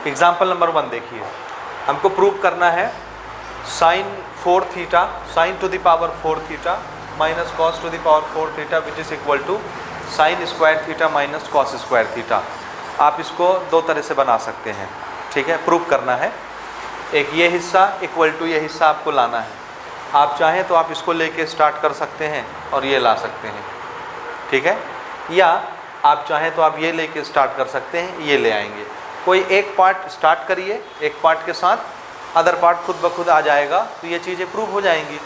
Example number 1 देखिए, हमको prove करना है sine 4 theta sine to the power 4 theta minus cos to the power 4 theta which is equal to sine square theta minus cos square theta. आप इसको दो तरह से बना सकते हैं, ठीक है, प्रूव करना है। एक ये हिस्सा इक्वल टू ये हिस्सा आपको लाना है। आप चाहें तो आप इसको लेके स्टार्ट कर सकते हैं और ये ला सकते हैं, ठीक है, या आप चाहें तो आप ये लेके स्टार्ट कर सकते हैं, ये ले आएंगे। कोई एक पार्ट स्टार्ट करिए, एक पार्ट के साथ अदर पार्ट खुद ब खुद आ जाएगा, तो ये चीज़ें प्रूव हो जाएंगी।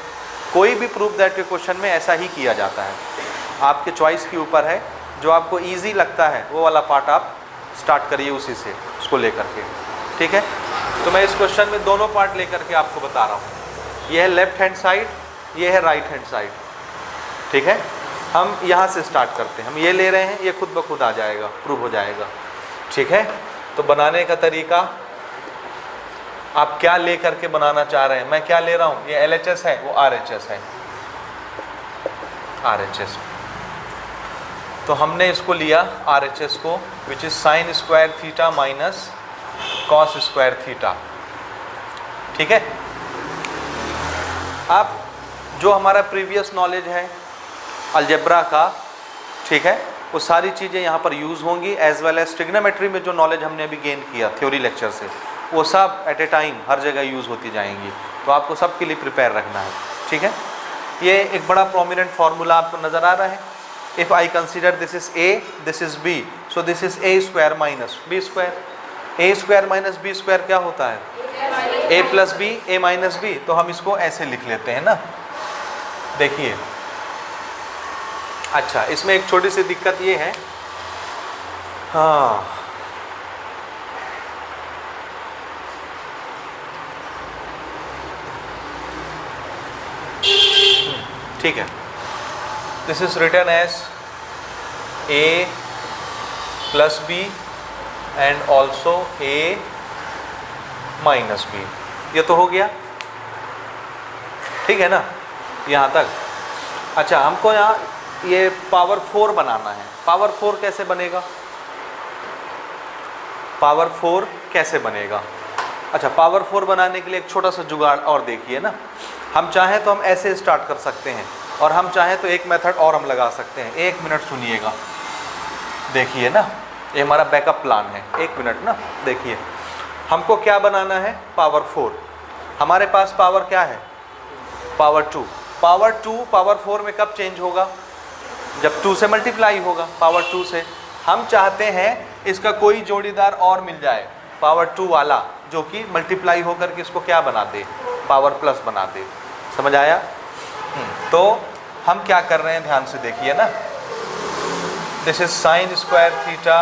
कोई भी प्रूफ दैट के क्वेश्चन में ऐसा ही किया जाता है, आपके चॉइस के ऊपर है। जो आपको ईजी लगता है वो वाला पार्ट आप स्टार्ट करिए उसी से, उसको लेकर के, ठीक है। तो मैं इस क्वेश्चन में दोनों पार्ट लेकर के आपको बता रहा हूँ। ये है लेफ्ट हैंड साइड, ये है राइट हैंड साइड, ठीक है। हम यहाँ से स्टार्ट करते हैं, हम ये ले रहे हैं, ये खुद ब खुद आ जाएगा, प्रूव हो जाएगा, ठीक है। तो बनाने का तरीका, आप क्या ले करके बनाना चाह रहे हैं। मैं क्या ले रहा हूँ, ये LHS है, वो RHS है, RHS। तो हमने इसको लिया RHS को, which is sine square theta minus cos square theta, ठीक है। अब जो हमारा प्रीवियस नॉलेज है अलजेब्रा का, ठीक है, वो सारी चीज़ें यहाँ पर यूज़ होंगी, एज वेल एज ट्रिग्नोमेट्री में जो नॉलेज हमने अभी गेन किया थ्योरी लेक्चर से, वो सब एट ए टाइम हर जगह यूज़ होती जाएंगी। तो आपको सब के लिए प्रिपेयर रखना है, ठीक है। ये एक बड़ा प्रोमिनेंट फार्मूला आपको नज़र आ रहा है। If I consider this is A, this is B, so this is A square minus B square. A square minus B square क्या होता है, A plus B, A minus B। तो हम इसको ऐसे लिख लेते हैं ना, देखिए। अच्छा, इसमें एक छोटी सी दिक्कत ये है, हाँ, ठीक है, this is written as A plus B and also A minus B। ये तो हो गया, ठीक है ना, यहाँ तक। अच्छा, हमको यहाँ ये पावर 4 बनाना है। पावर 4 कैसे बनेगा, पावर 4 कैसे बनेगा। अच्छा, पावर 4 बनाने के लिए एक छोटा सा जुगाड़ और देखिए ना। हम चाहें तो हम ऐसे स्टार्ट कर सकते हैं, और हम चाहें तो एक मेथड और हम लगा सकते हैं। 1 मिनट सुनिएगा, देखिए ना, ये हमारा बैकअप प्लान है। 1 मिनट ना, देखिए, हमको क्या बनाना है, पावर 4। हमारे पास पावर क्या है, पावर 2। पावर 2 पावर 4 में कब चेंज होगा, जब 2 से मल्टीप्लाई होगा, पावर 2 से। हम चाहते हैं इसका कोई जोड़ीदार और मिल जाए, पावर 2 वाला, जो कि मल्टीप्लाई होकर के इसको क्या बना दे, पावर प्लस बना दे। समझ आया। तो हम क्या कर रहे हैं, ध्यान से देखिए ना। This is sine square theta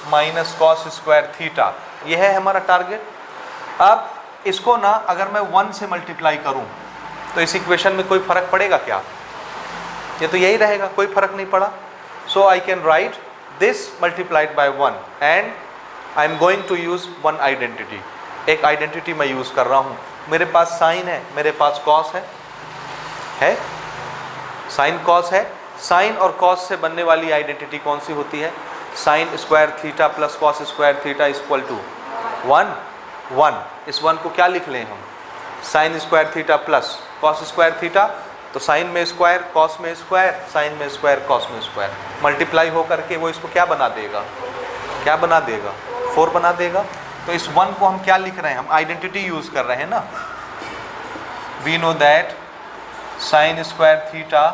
minus cos square theta, ये है हमारा टारगेट। अब इसको ना अगर मैं 1 से मल्टीप्लाई करूं तो इस इक्वेशन में कोई फर्क पड़ेगा क्या, ये तो यही रहेगा, कोई फर्क नहीं पड़ा। So I can write this multiplied by 1 and I am going to use one identity. एक आइडेंटिटी मैं यूज कर रहा हूँ। मेरे पास साइन है, मेरे पास कॉस है, साइन कॉस है। साइन और कॉस से बनने वाली आइडेंटिटी कौन सी होती है, sine square theta plus cos square theta equal to 1। इस 1 को क्या लिख लें हम, sine square theta plus cos square theta. तो साइन में स्क्वायर, कॉस में स्क्वायर, साइन में स्क्वायर, कॉस में स्क्वायर, मल्टीप्लाई हो करके वो इसको क्या बना देगा, क्या बना देगा, 4 बना देगा। तो इस 1 को हम क्या लिख रहे हैं, हम आइडेंटिटी यूज कर रहे हैं ना। We know that sine square theta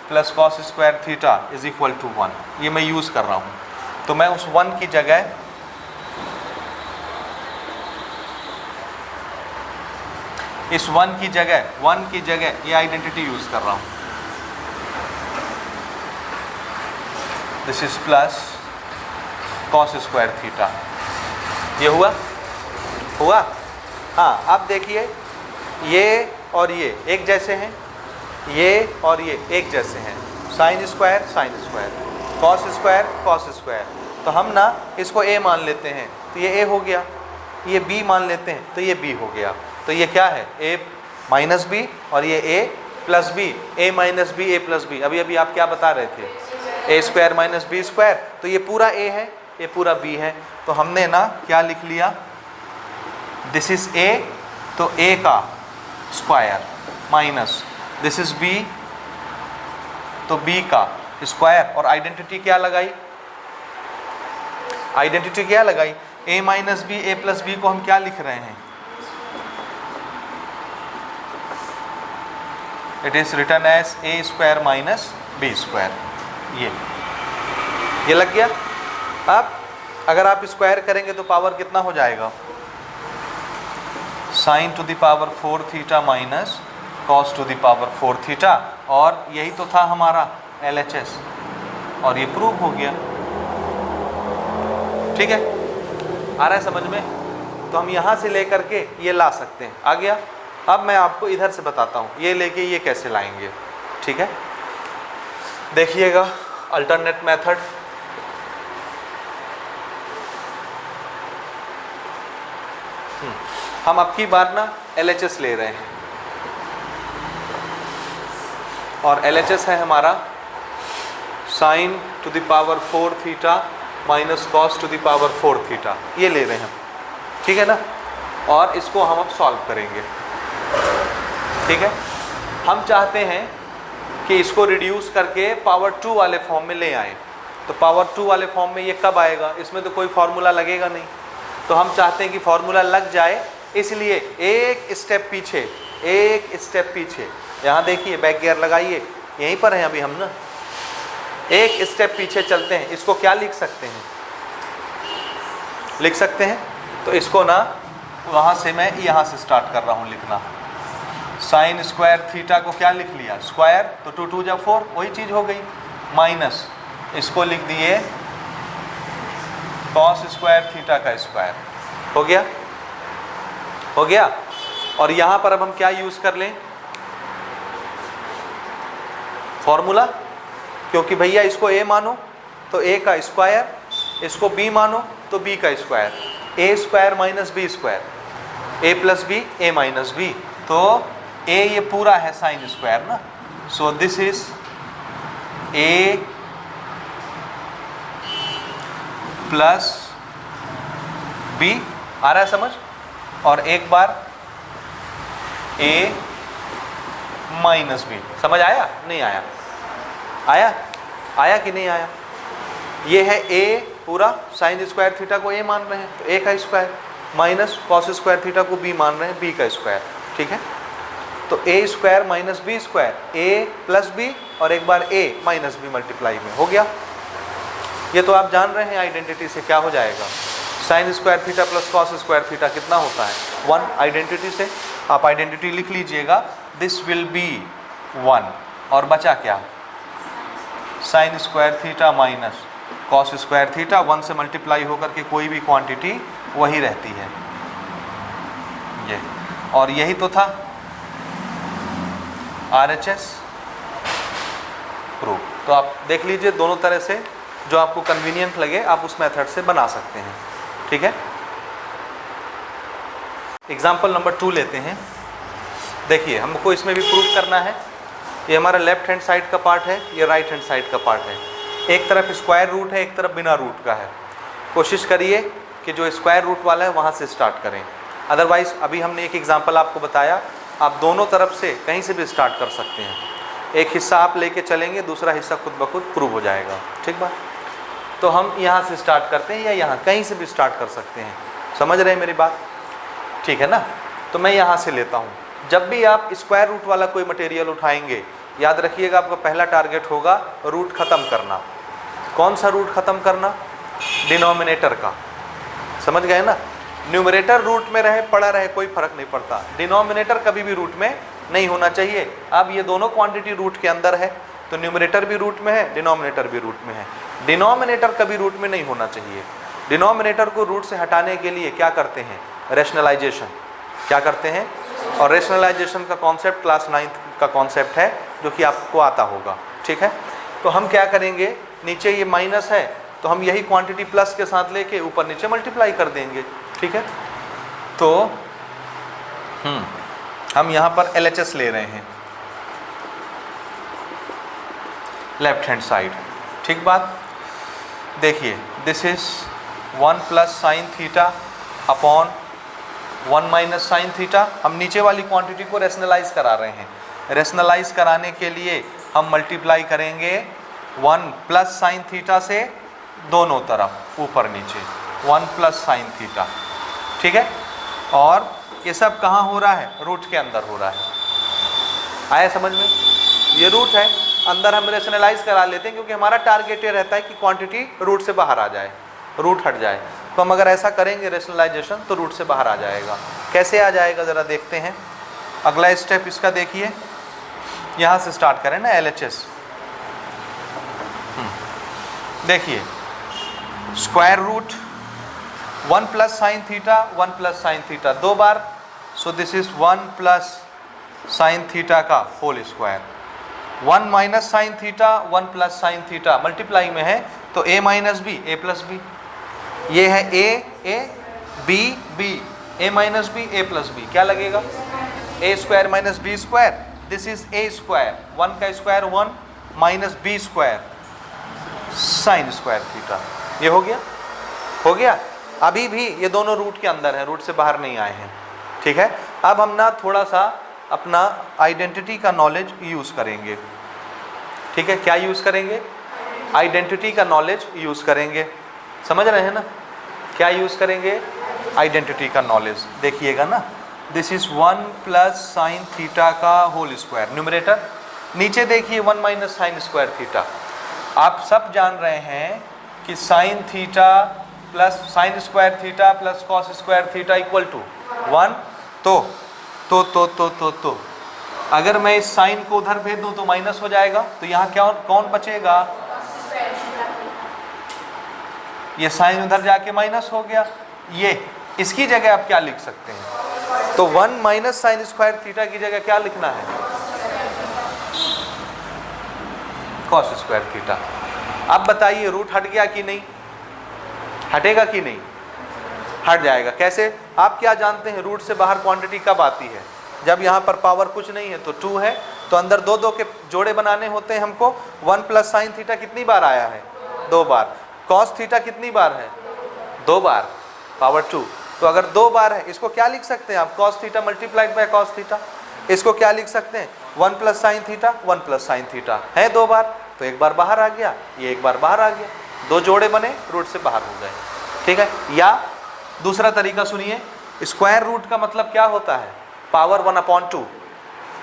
plus cos square theta is equal to 1। ये मैं यूज कर रहा हूँ। तो मैं उस 1 की जगह इस 1 की जगह ये आइडेंटिटी यूज कर रहा हूँ। This is plus cos square theta. ये हुआ। हाँ, अब देखिए, ये और ये एक जैसे हैं, ये और ये एक जैसे हैं, साइन स्क्वायर, कॉस स्क्वायर। तो हम ना इसको A मान लेते हैं, तो ये A हो गया। ये B मान लेते हैं, तो ये B हो गया। तो ये क्या है, A माइनस B, और ये A plus B, A minus B, A plus B। अभी आप क्या बता रहे थे, A square minus B square. तो ये पूरा A है, ये पूरा B है। तो हमने ना क्या लिख लिया, दिस इज a, तो a का square minus this is b, तो b का स्क्वायर। और आइडेंटिटी क्या लगाई? आइडेंटिटी क्या लगाई? a minus b, a plus b को हम क्या लिख रहे हैं? It is written as a square minus B square. ये लग गया। अब अगर आप स्क्वायर करेंगे तो पावर कितना हो जाएगा? Sign to the power 4 theta minus cos to the power 4 theta. और यही तो था हमारा LHS, और ये प्रूव हो गया। ठीक है, आ रहा है समझ में? तो हम यहाँ से लेकर के ये ला सकते हैं। आ गया? अब मैं आपको इधर से बताता हूँ ये लेके ये कैसे लाएंगे। ठीक है, देखिएगा अल्टरनेट मेथड। हम अब की बार ना LHS ले रहे हैं, और LHS है हमारा sign to the power 4 theta minus cos to the power 4 theta, ये ले रहे हैं हम। ठीक है ना? और इसको हम अब सॉल्व करेंगे। ठीक है, हम चाहते हैं कि इसको रिड्यूस करके पावर 2 वाले फॉर्म में ले आए। तो पावर 2 वाले फॉर्म में ये कब आएगा? इसमें तो कोई फार्मूला लगेगा नहीं। तो हम चाहते हैं कि फार्मूला लग जाए, इसलिए एक स्टेप पीछे, यहाँ देखिए बैक गियर लगाइए, यहीं पर हैं अभी हम ना। एक स्टेप पीछे चलते हैं। इसको क्या लिख सकते हैं? लिख सकते हैं, तो इसको ना वहाँ से मैं यहाँ से स्टार्ट कर रहा हूँ लिखना। साइन स्क्वायर थीटा को क्या लिख लिया? स्क्वायर, तो 2 2 जा 4, वही चीज़ हो गई। माइनस इसको लिख दिए कॉस स्क्वायर थीटा का स्क्वायर। हो गया? हो गया। और यहाँ पर अब हम क्या यूज़ कर लें? फॉर्मूला, क्योंकि भैया इसको a मानो तो a का स्क्वायर, इसको b मानो तो b का square. a square minus B square, a plus b, a minus b, तो a ये पूरा है साइन स्क्वायर ना। So this is a plus b। आ रहा है समझ? और एक बार a माइनस बी। समझ आया? नहीं आया? आया? आया कि नहीं आया? ये है a पूरा, साइन स्क्वायर थीटा को a मान रहे हैं तो a का square, minus cos square theta को b मान रहे हैं b का स्क्वायर। ठीक है, तो a square minus B square, a plus b, और एक बार a माइनस बी मल्टीप्लाई में। हो गया? ये तो आप जान रहे हैं आइडेंटिटी से क्या हो जाएगा। Sign square theta plus cos square theta कितना होता है? 1। आइडेंटिटी से आप आइडेंटिटी लिख लीजिएगा, दिस विल बी 1। और बचा क्या? Sign square theta minus cos square theta, 1 से मल्टीप्लाई होकर के कोई भी क्वांटिटी वही रहती है ये। और यही तो था RHS प्रूफ। तो आप देख लीजिए, दोनों तरह से जो आपको कन्वीनियंट लगे आप उस मेथड से बना सकते हैं। ठीक है, एग्जाम्पल नंबर 2 लेते हैं। देखिए, हमको इसमें भी प्रूफ करना है। ये हमारा लेफ्ट हैंड साइड का पार्ट है, ये राइट हैंड साइड का पार्ट है। एक तरफ स्क्वायर रूट है, एक तरफ बिना रूट का है। कोशिश करिए कि जो स्क्वायर रूट वाला है वहाँ से स्टार्ट करें। अदरवाइज़ अभी हमने एक एग्जांपल आपको बताया, आप दोनों तरफ से कहीं से भी स्टार्ट कर सकते हैं। एक हिस्सा आप लेके चलेंगे, दूसरा हिस्सा खुद ब खुद प्रूव हो जाएगा। ठीक बात? तो हम यहाँ से स्टार्ट करते हैं या यहाँ कहीं से भी स्टार्ट कर सकते हैं। समझ रहे हैं मेरी बात? ठीक है ना? तो मैं यहाँ से लेता हूँ। जब भी आप स्क्वायर रूट वाला कोई मटेरियल उठाएंगे, याद रखिएगा आपका पहला टारगेट होगा रूट ख़त्म करना। कौन सा रूट ख़त्म करना? डिनोमिनेटर का। समझ गए ना? न्यूमरेटर रूट में रहे पड़ा रहे कोई फ़र्क नहीं पड़ता, डिनोमिनेटर कभी भी रूट में नहीं होना चाहिए। अब ये दोनों क्वांटिटी रूट के अंदर है, तो न्यूमरेटर भी रूट में है, डिनोमिनेटर भी रूट में है। डिनोमिनेटर कभी रूट में नहीं होना चाहिए। डिनोमिनेटर को रूट से हटाने के लिए क्या करते हैं? रैशनलाइजेशन। क्या करते हैं? और रैशनलाइजेशन का कॉन्सेप्ट क्लास 9th का कॉन्सेप्ट है, जो कि आपको आता होगा। ठीक है, तो हम क्या करेंगे, नीचे ये माइनस है तो हम यही क्वांटिटी प्लस के साथ लेके ऊपर नीचे मल्टीप्लाई कर देंगे। ठीक है, तो हम यहाँ पर LHS ले रहे हैं, लेफ्ट हैंड साइड। ठीक बात? देखिए, this is 1 plus sine theta upon 1 minus sine theta. हम नीचे वाली क्वांटिटी को रेशनलाइज करा रहे हैं। रेशनलाइज कराने के लिए हम मल्टीप्लाई करेंगे 1 प्लस साइन थीटा से दोनों तरफ ऊपर नीचे 1 प्लस साइन थीटा, ठीक है। और ये सब कहाँ हो रहा है? रूट के अंदर हो रहा है। आया समझ में? ये रूट है, अंदर हम रेशनलाइज करा लेते हैं क्योंकि हमारा टारगेट ये रहता है कि क्वांटिटी रूट से बाहर आ जाए, रूट हट जाए। तो हम अगर ऐसा करेंगे रेशनलाइजेशन तो रूट से बाहर आ जाएगा। कैसे आ जाएगा ज़रा देखते हैं। अगला स्टेप इसका देखिए, यहाँ से स्टार्ट करें ना, LHS। देखिए square root 1 plus sine theta 1 plus sine theta 2 बार, so this is 1 plus sine theta का whole square. 1 minus sine theta 1 plus sine theta multiply में है तो a minus B a plus B, ये है a b b, a minus B a plus B, क्या लगेगा? a square minus B square, this is a square, 1 का square 1 minus B square sine square theta. ये हो गया, हो गया। अभी भी ये दोनों रूट के अंदर है, रूट से बाहर नहीं आए हैं, ठीक है। अब हम ना थोड़ा सा अपना आइडेंटिटी का नॉलेज यूज़ करेंगे, ठीक है। क्या यूज़ करेंगे? आइडेंटिटी का नॉलेज यूज़ करेंगे, समझ रहे हैं ना? क्या यूज़ करेंगे? आइडेंटिटी का नॉलेज। देखिएगा ना, this is 1 plus sine theta का होल स्क्वायर न्यूमरेटर, नीचे देखिए 1 माइनस साइन स्क्वायर थीटा। आप सब जान रहे हैं कि sine theta plus sine square theta plus cos square theta equal to 1। तो अगर मैं इस साइन को उधर भेज दूं तो माइनस हो जाएगा, तो यहाँ क्या कौन बचेगा? ये साइन उधर जाके माइनस हो गया। ये इसकी जगह आप क्या लिख सकते हैं? तो 1 माइनस साइन स्क्वायर थीटा की जगह क्या लिखना है? Cos square theta. अब बताइए रूट हट गया कि नहीं? हटेगा कि नहीं? हट जाएगा। कैसे? आप क्या जानते हैं रूट से बाहर क्वांटिटी कब आती है? जब यहाँ पर पावर कुछ नहीं है तो 2 है, तो अंदर 2 के जोड़े बनाने होते हैं हमको। 1 प्लस साइन थीटा कितनी बार आया है? 2 बार। कॉस थीटा कितनी बार है? 2 बार, पावर 2। तो अगर 2 बार है, इसको क्या लिख सकते हैं आप? Cos theta multiplied by cos theta. इसको क्या लिख सकते हैं? 1 plus sine theta 1 plus sine theta है 2 बार, तो 1 बार बाहर आ गया, ये 1 बार बाहर आ गया, 2 जोड़े बने, रूट से बाहर हो गए, ठीक है। या दूसरा तरीका सुनिए, स्क्वायर रूट का मतलब क्या होता है? Power 1/2,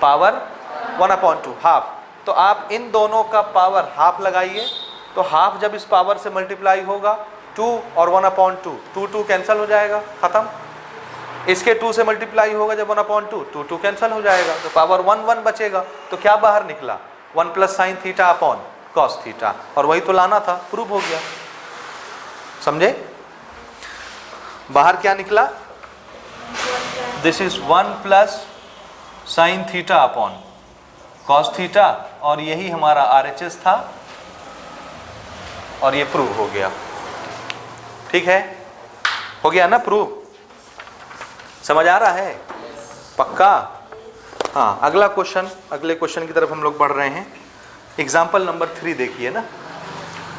power 1/2 half. तो आप इन दोनों का पावर हाफ लगाइए, तो हाफ जब इस पावर से मल्टीप्लाई होगा 2 और 1/2, 2 कैंसिल हो जाएगा, खत्म। इसके 2 से मल्टीप्लाई होगा जब 1/2, 2 कैंसिल हो जाएगा, तो पावर 1 बचेगा। तो क्या बाहर निकला? 1 plus sine theta upon cos theta, और वही तो लाना था, प्रूव हो गया। समझे? बाहर क्या निकला? This is 1 plus sine theta upon cos theta, और यही हमारा RHS था, और ये प्रूव हो गया, ठीक है। हो गया ना प्रूव? समझ आ रहा है? पक्का? हाँ, अगला क्वेश्चन, अगले क्वेश्चन की तरफ हम लोग बढ़ रहे हैं। एग्जाम्पल नंबर 3 देखिए ना।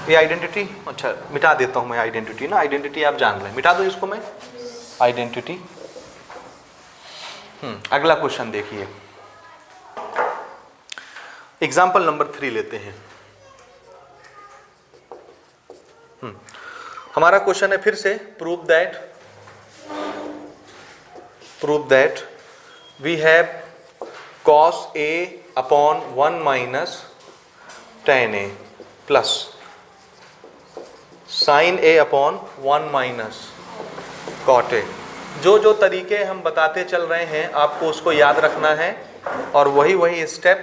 ये आइडेंटिटी, अच्छा मिटा देता हूँ मैं आइडेंटिटी ना, आइडेंटिटी आप जान लें, मिटा दो इसको मैं, आइडेंटिटी। अगला क्वेश्चन देखिए, एग्जाम्पल नंबर 3 लेते हैं। हमारा क्वेश्चन है फिर से, prove that we have cos A upon 1 minus tan A plus sin A upon 1 minus cot A। जो तरीके हम बताते चल रहे हैं आपको उसको याद रखना है, और वही स्टेप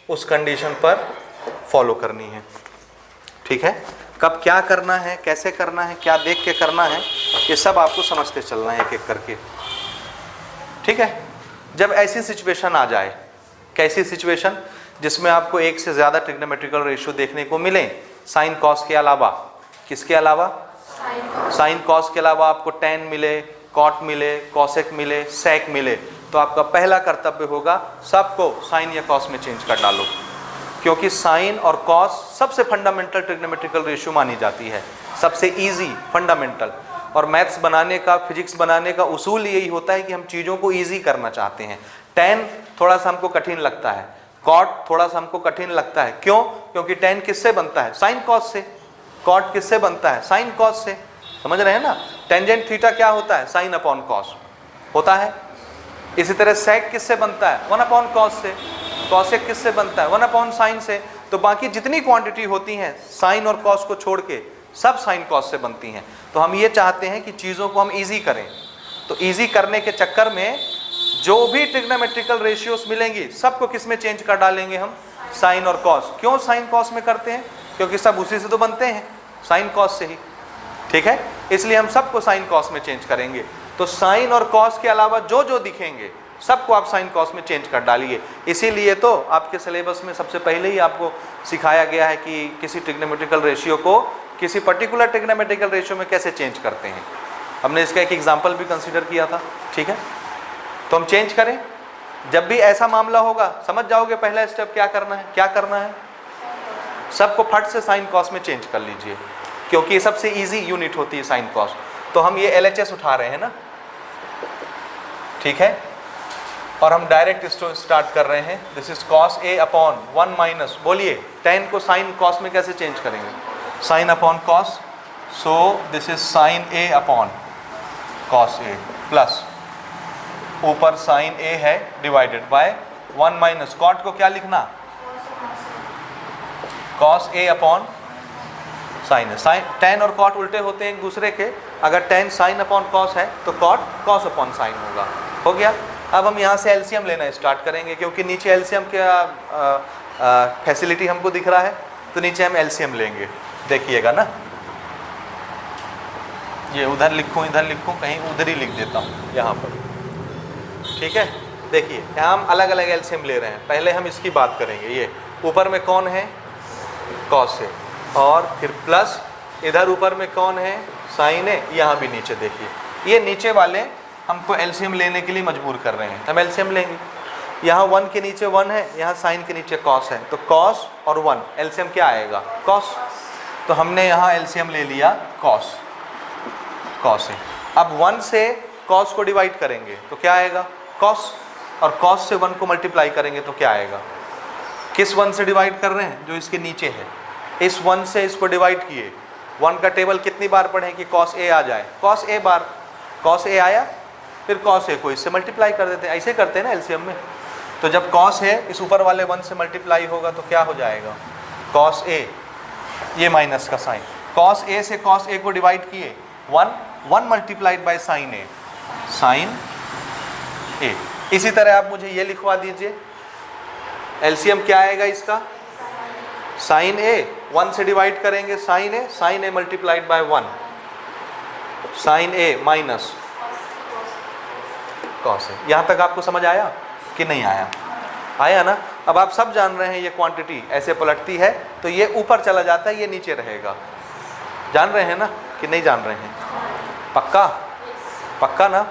उस कंडीशन पर फॉलो करनी है, ठीक है। कब क्या करना है, कैसे करना है, क्या देख के करना है, ये सब आपको समझते चलना है एक एक करके, ठीक है। जब ऐसी सिचुएशन आ जाए, कैसी सिचुएशन? जिसमें आपको एक से ज़्यादा ट्रिग्नोमेट्रिकल रेशियो देखने को मिले, साइन कॉस के अलावा, किसके अलावा? साइन कॉस के अलावा आपको tan मिले, कॉट मिले, कॉसेक मिले, सेक मिले, तो आपका पहला कर्तव्य होगा सबको साइन या कॉस में चेंज कर डालो, क्योंकि साइन और कॉस सबसे फंडामेंटल ट्रिग्नोमेट्रिकल रेशियो मानी जाती है, सबसे इजी फंडामेंटल। और मैथ्स बनाने का, फिजिक्स बनाने का उसूल यही होता है कि हम चीज़ों को ईजी करना चाहते हैं। tan थोड़ा सा हमको कठिन लगता है, cot थोड़ा सा हमको कठिन लगता है, क्यों? क्योंकि tan किससे बनता है? sin cos से। cot किससे बनता है? sin cos से। समझ रहे हैं ना? टेंजेंट थीटा क्या होता है? sin अपॉन cos होता है। इसी तरह sec किससे बनता है? 1 अपॉन cos से। cosec किससे बनता है? 1 अपॉन sin से। तो बाकी जितनी क्वांटिटी होती हैं sin और cos को छोड़ के सब sin cos से बनती हैं। तो हम ये चाहते हैं कि चीज़ों को हम ईजी करें, तो ईजी करने के चक्कर में जो भी ट्रिग्नोमेट्रिकल रेशियोज मिलेंगी सबको किस में चेंज कर डालेंगे हम? साइन और कॉस। क्यों साइन कॉस में करते हैं? क्योंकि सब उसी से तो बनते हैं, साइन कॉस से ही। ठीक है, इसलिए हम सबको साइन कॉस में चेंज करेंगे। तो साइन और कॉस के अलावा जो जो दिखेंगे सबको आप साइन कॉस में चेंज कर डालिए। इसीलिए तो आपके सिलेबस में सबसे पहले ही आपको सिखाया गया है कि किसी ट्रिग्नोमेट्रिकल रेशियो को किसी पर्टिकुलर ट्रिग्नोमेट्रिकल रेशियो में कैसे चेंज करते हैं। हमने इसका एक एग्जाम्पल भी कंसिडर किया था। ठीक है, तो हम चेंज करें। जब भी ऐसा मामला होगा समझ जाओगे पहला स्टेप क्या करना है। क्या करना है? सबको फट से साइन कॉस में चेंज कर लीजिए, क्योंकि ये सबसे इजी यूनिट होती है साइन कॉस। तो हम ये LHS उठा रहे हैं ना, ठीक है, और हम डायरेक्ट स्टार्ट कर रहे हैं। This is cos A upon 1 minus, बोलिए tan को साइन कॉस में कैसे चेंज करेंगे? Sign upon cos, so this is sine A upon cos A plus ऊपर साइन A है डिवाइडेड बाय 1 माइनस cot को क्या लिखना? cos A अपॉन साइन है। साइन tan और cot उल्टे होते हैं एक दूसरे के। अगर tan साइन अपॉन cos है तो cot cos अपॉन साइन होगा। हो गया। अब हम यहाँ से एलसीएम लेना स्टार्ट करेंगे, क्योंकि नीचे एलसीएम का फैसिलिटी हमको दिख रहा है, तो नीचे हम एलसीएम लेंगे। देखिएगा ना, ये उधर लिखूँ इधर लिखूँ, कहीं उधर ही लिख देता हूँ यहाँ पर। ठीक है, देखिए यहाँ हम अलग अलग एलसीएम ले रहे हैं। पहले हम इसकी बात करेंगे। ये ऊपर में कौन है? कॉस है, और फिर प्लस इधर ऊपर में कौन है? साइन है। यहाँ भी नीचे देखिए, ये नीचे वाले हमको एलसीएम लेने के लिए मजबूर कर रहे हैं। हम एलसीएम लेंगे। यहाँ 1 के नीचे 1 है, यहाँ साइन के नीचे कॉस है, तो कॉस और 1 एलसीएम क्या आएगा? कॉस। तो हमने यहाँ एलसीएम ले लिया कॉस, कॉस है। अब 1 से कॉस को डिवाइड करेंगे तो क्या आएगा? कॉस। और कॉस से 1 को मल्टीप्लाई करेंगे तो क्या आएगा? किस 1 से डिवाइड कर रहे हैं? जो इसके नीचे है। इस 1 से इसको डिवाइड किए। 1 का टेबल कितनी बार पढ़ें कि cos A आ जाए? cos A bar. cos A आया, फिर cos A को इससे मल्टीप्लाई कर देते हैं। ऐसे करते हैं ना एलसीएम में। तो जब cos है इस ऊपर वाले 1 से मल्टीप्लाई होगा तो क्या हो जाएगा? cos A, ये माइनस का साइन। cos A से cos A को डिवाइड किए, 1 multiplied by sine A, sine A। इसी तरह आप मुझे ये लिखवा दीजिए, एलसीएम क्या आएगा इसका? साइन A, 1 से डिवाइड करेंगे sine A multiplied by 1, sine A minus cos A। यहाँ तक आपको समझ आया कि नहीं आया? आया ना? अब आप सब जान रहे हैं ये क्वांटिटी ऐसे पलटती है तो ये ऊपर चला जाता है, ये नीचे रहेगा। जान रहे हैं ना कि नहीं जान रहे हैं? पक्का? पक्का ना?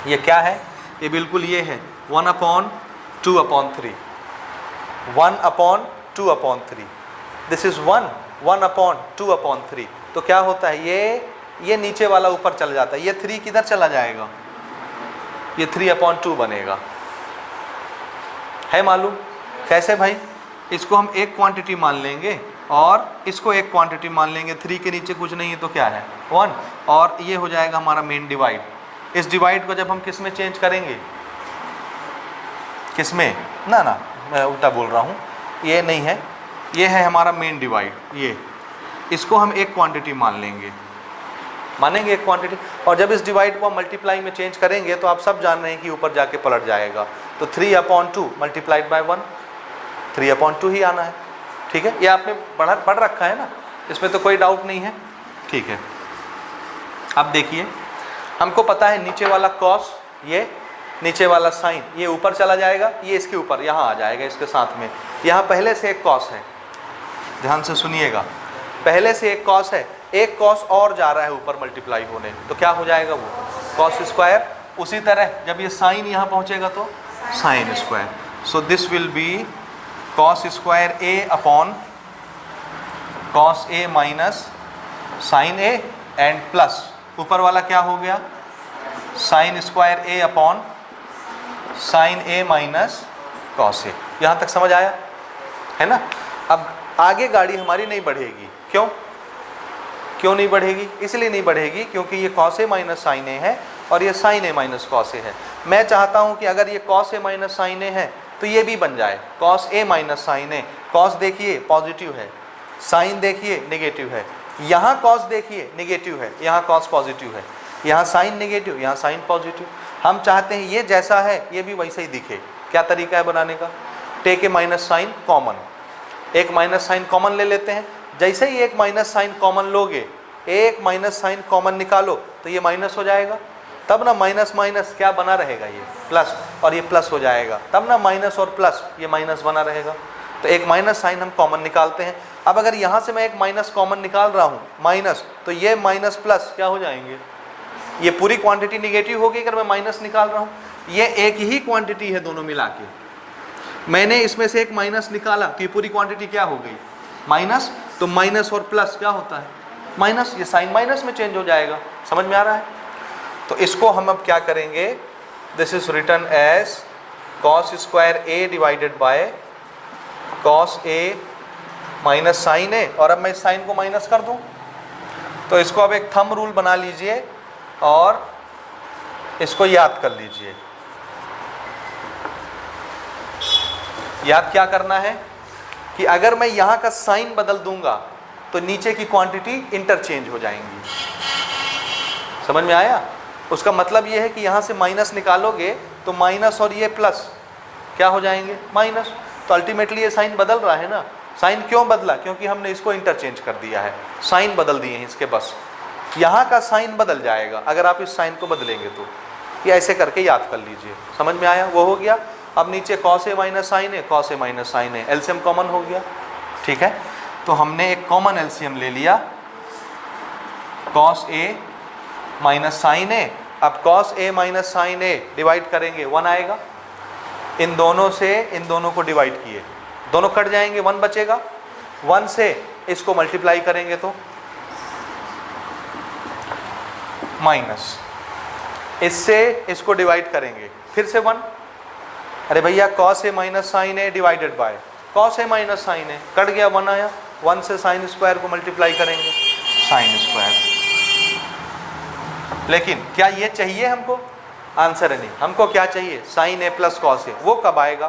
ये क्या है? ये बिल्कुल ये है 1 upon 2 upon 3, 1 upon 2 upon 3। This is 1 upon 2 upon 3। तो क्या होता है? ये नीचे वाला ऊपर चला जाता है, ये 3 किधर चला जाएगा? ये 3 अपॉन 2 बनेगा। है मालूम कैसे भाई? इसको हम एक क्वांटिटी मान लेंगे और इसको एक क्वांटिटी मान लेंगे। 3 के नीचे कुछ नहीं है तो क्या है? 1, और ये हो जाएगा हमारा मेन डिवाइड। इस डिवाइड को जब हम किस में चेंज करेंगे? किस में? ना मैं उल्टा बोल रहा हूँ, ये नहीं है, ये है हमारा मेन डिवाइड। ये इसको हम एक क्वांटिटी मान लेंगे, मानेंगे एक क्वांटिटी। और जब इस डिवाइड को हम मल्टीप्लाई में चेंज करेंगे तो आप सब जान रहे हैं कि ऊपर जाके पलट जाएगा। तो 3 अपॉन 2 मल्टीप्लाइड बाय 1, 3 अपॉन 2 ही आना है। ठीक है, ये आपने पढ़ रखा है ना, इसमें तो कोई डाउट नहीं है। ठीक है, अब देखिए हमको पता है नीचे वाला कॉस, ये नीचे वाला साइन, ये ऊपर चला जाएगा, ये इसके ऊपर यहाँ आ जाएगा इसके साथ में। यहाँ पहले से एक कॉस है, ध्यान से सुनिएगा, पहले से एक कॉस है, एक कॉस और जा रहा है ऊपर मल्टीप्लाई होने, तो क्या हो जाएगा? वो कॉस स्क्वायर। उसी तरह जब ये साइन यहाँ पहुँचेगा तो sine square. So this will be cos square A upon cos A minus sine A and plus ऊपर वाला क्या हो गया, sine square a upon sine a minus cos a. यहाँ तक समझ आया है ना। अब आगे गाड़ी हमारी नहीं बढ़ेगी, क्यों नहीं बढ़ेगी, इसलिए नहीं बढ़ेगी क्योंकि ये कॉस ए माइनस साइन ए है और ये साइन ए माइनस कॉस ए है। मैं चाहता हूँ कि अगर ये कॉस ए माइनस साइन ए है तो ये भी बन जाए cos A minus sine A. Cos देखिए पॉजिटिव है, साइन देखिए नेगेटिव है, यहाँ कॉस देखिए नेगेटिव है, यहाँ कॉस पॉजिटिव है, यहाँ साइन नेगेटिव, यहाँ साइन पॉजिटिव। हम चाहते हैं ये जैसा है ये भी वैसा ही दिखे। क्या तरीका है बनाने का, take a minus sine common, एक माइनस साइन कॉमन ले लेते हैं। जैसे ही एक माइनस साइन कॉमन लोगे, एक माइनस साइन कॉमन निकालो तो ये माइनस हो जाएगा, तब ना माइनस माइनस क्या बना रहेगा, ये प्लस, और ये प्लस हो जाएगा, तब ना माइनस और प्लस ये माइनस बना रहेगा। तो एक माइनस साइन हम कॉमन निकालते हैं। अब अगर यहाँ से मैं एक माइनस कॉमन निकाल रहा हूँ माइनस, तो ये माइनस प्लस क्या हो जाएंगे, ये पूरी क्वांटिटी निगेटिव होगी अगर मैं माइनस निकाल रहा हूँ। ये एक ही क्वांटिटी है दोनों मिला के, मैंने इसमें से एक माइनस निकाला तो ये पूरी क्वांटिटी क्या हो गई, माइनस। तो माइनस और प्लस क्या होता है, माइनस, ये साइन माइनस में चेंज हो जाएगा। समझ में आ रहा है। तो इसको हम अब क्या करेंगे, this is written as cos square A divided by cos A minus sine A. और अब मैं इस साइन को माइनस कर दूं, तो इसको अब एक थंब रूल बना लीजिए और इसको याद कर लीजिए। याद क्या करना है कि अगर मैं यहाँ का साइन बदल दूंगा तो नीचे की क्वांटिटी इंटरचेंज हो जाएंगी। समझ में आया। उसका मतलब ये है कि यहाँ से माइनस निकालोगे तो माइनस और ये प्लस क्या हो जाएंगे, माइनस। तो अल्टीमेटली ये साइन बदल रहा है ना। साइन क्यों बदला, क्योंकि हमने इसको इंटरचेंज कर दिया है, साइन बदल दिए हैं इसके, बस यहाँ का साइन बदल जाएगा अगर आप इस साइन को बदलेंगे तो। ये ऐसे करके याद कर लीजिए। समझ में आया, वो हो गया। अब नीचे कॉस ए माइनस साइन है, कॉस ए माइनस साइन है, एलसीएम कॉमन हो गया। ठीक है, तो हमने एक कॉमन एलसीएम ले लिया, कॉस ए माइनस साइन ए। अब cos A minus sine A divide करेंगे 1 आएगा, इन दोनों से इन दोनों को डिवाइड किए, दोनों कट जाएंगे, 1 बचेगा। 1 से इसको मल्टीप्लाई करेंगे तो माइनस, इससे इसको डिवाइड करेंगे फिर से 1। अरे भैया cos A minus sine a divided by cos A minus sine a, cut गया, 1 आया। 1 से साइन स्क्वायर को मल्टीप्लाई करेंगे, साइन स्क्वायर। लेकिन क्या ये चाहिए हमको, आंसर है नहीं। हमको क्या चाहिए, sign A plus cos A. वो कब आएगा,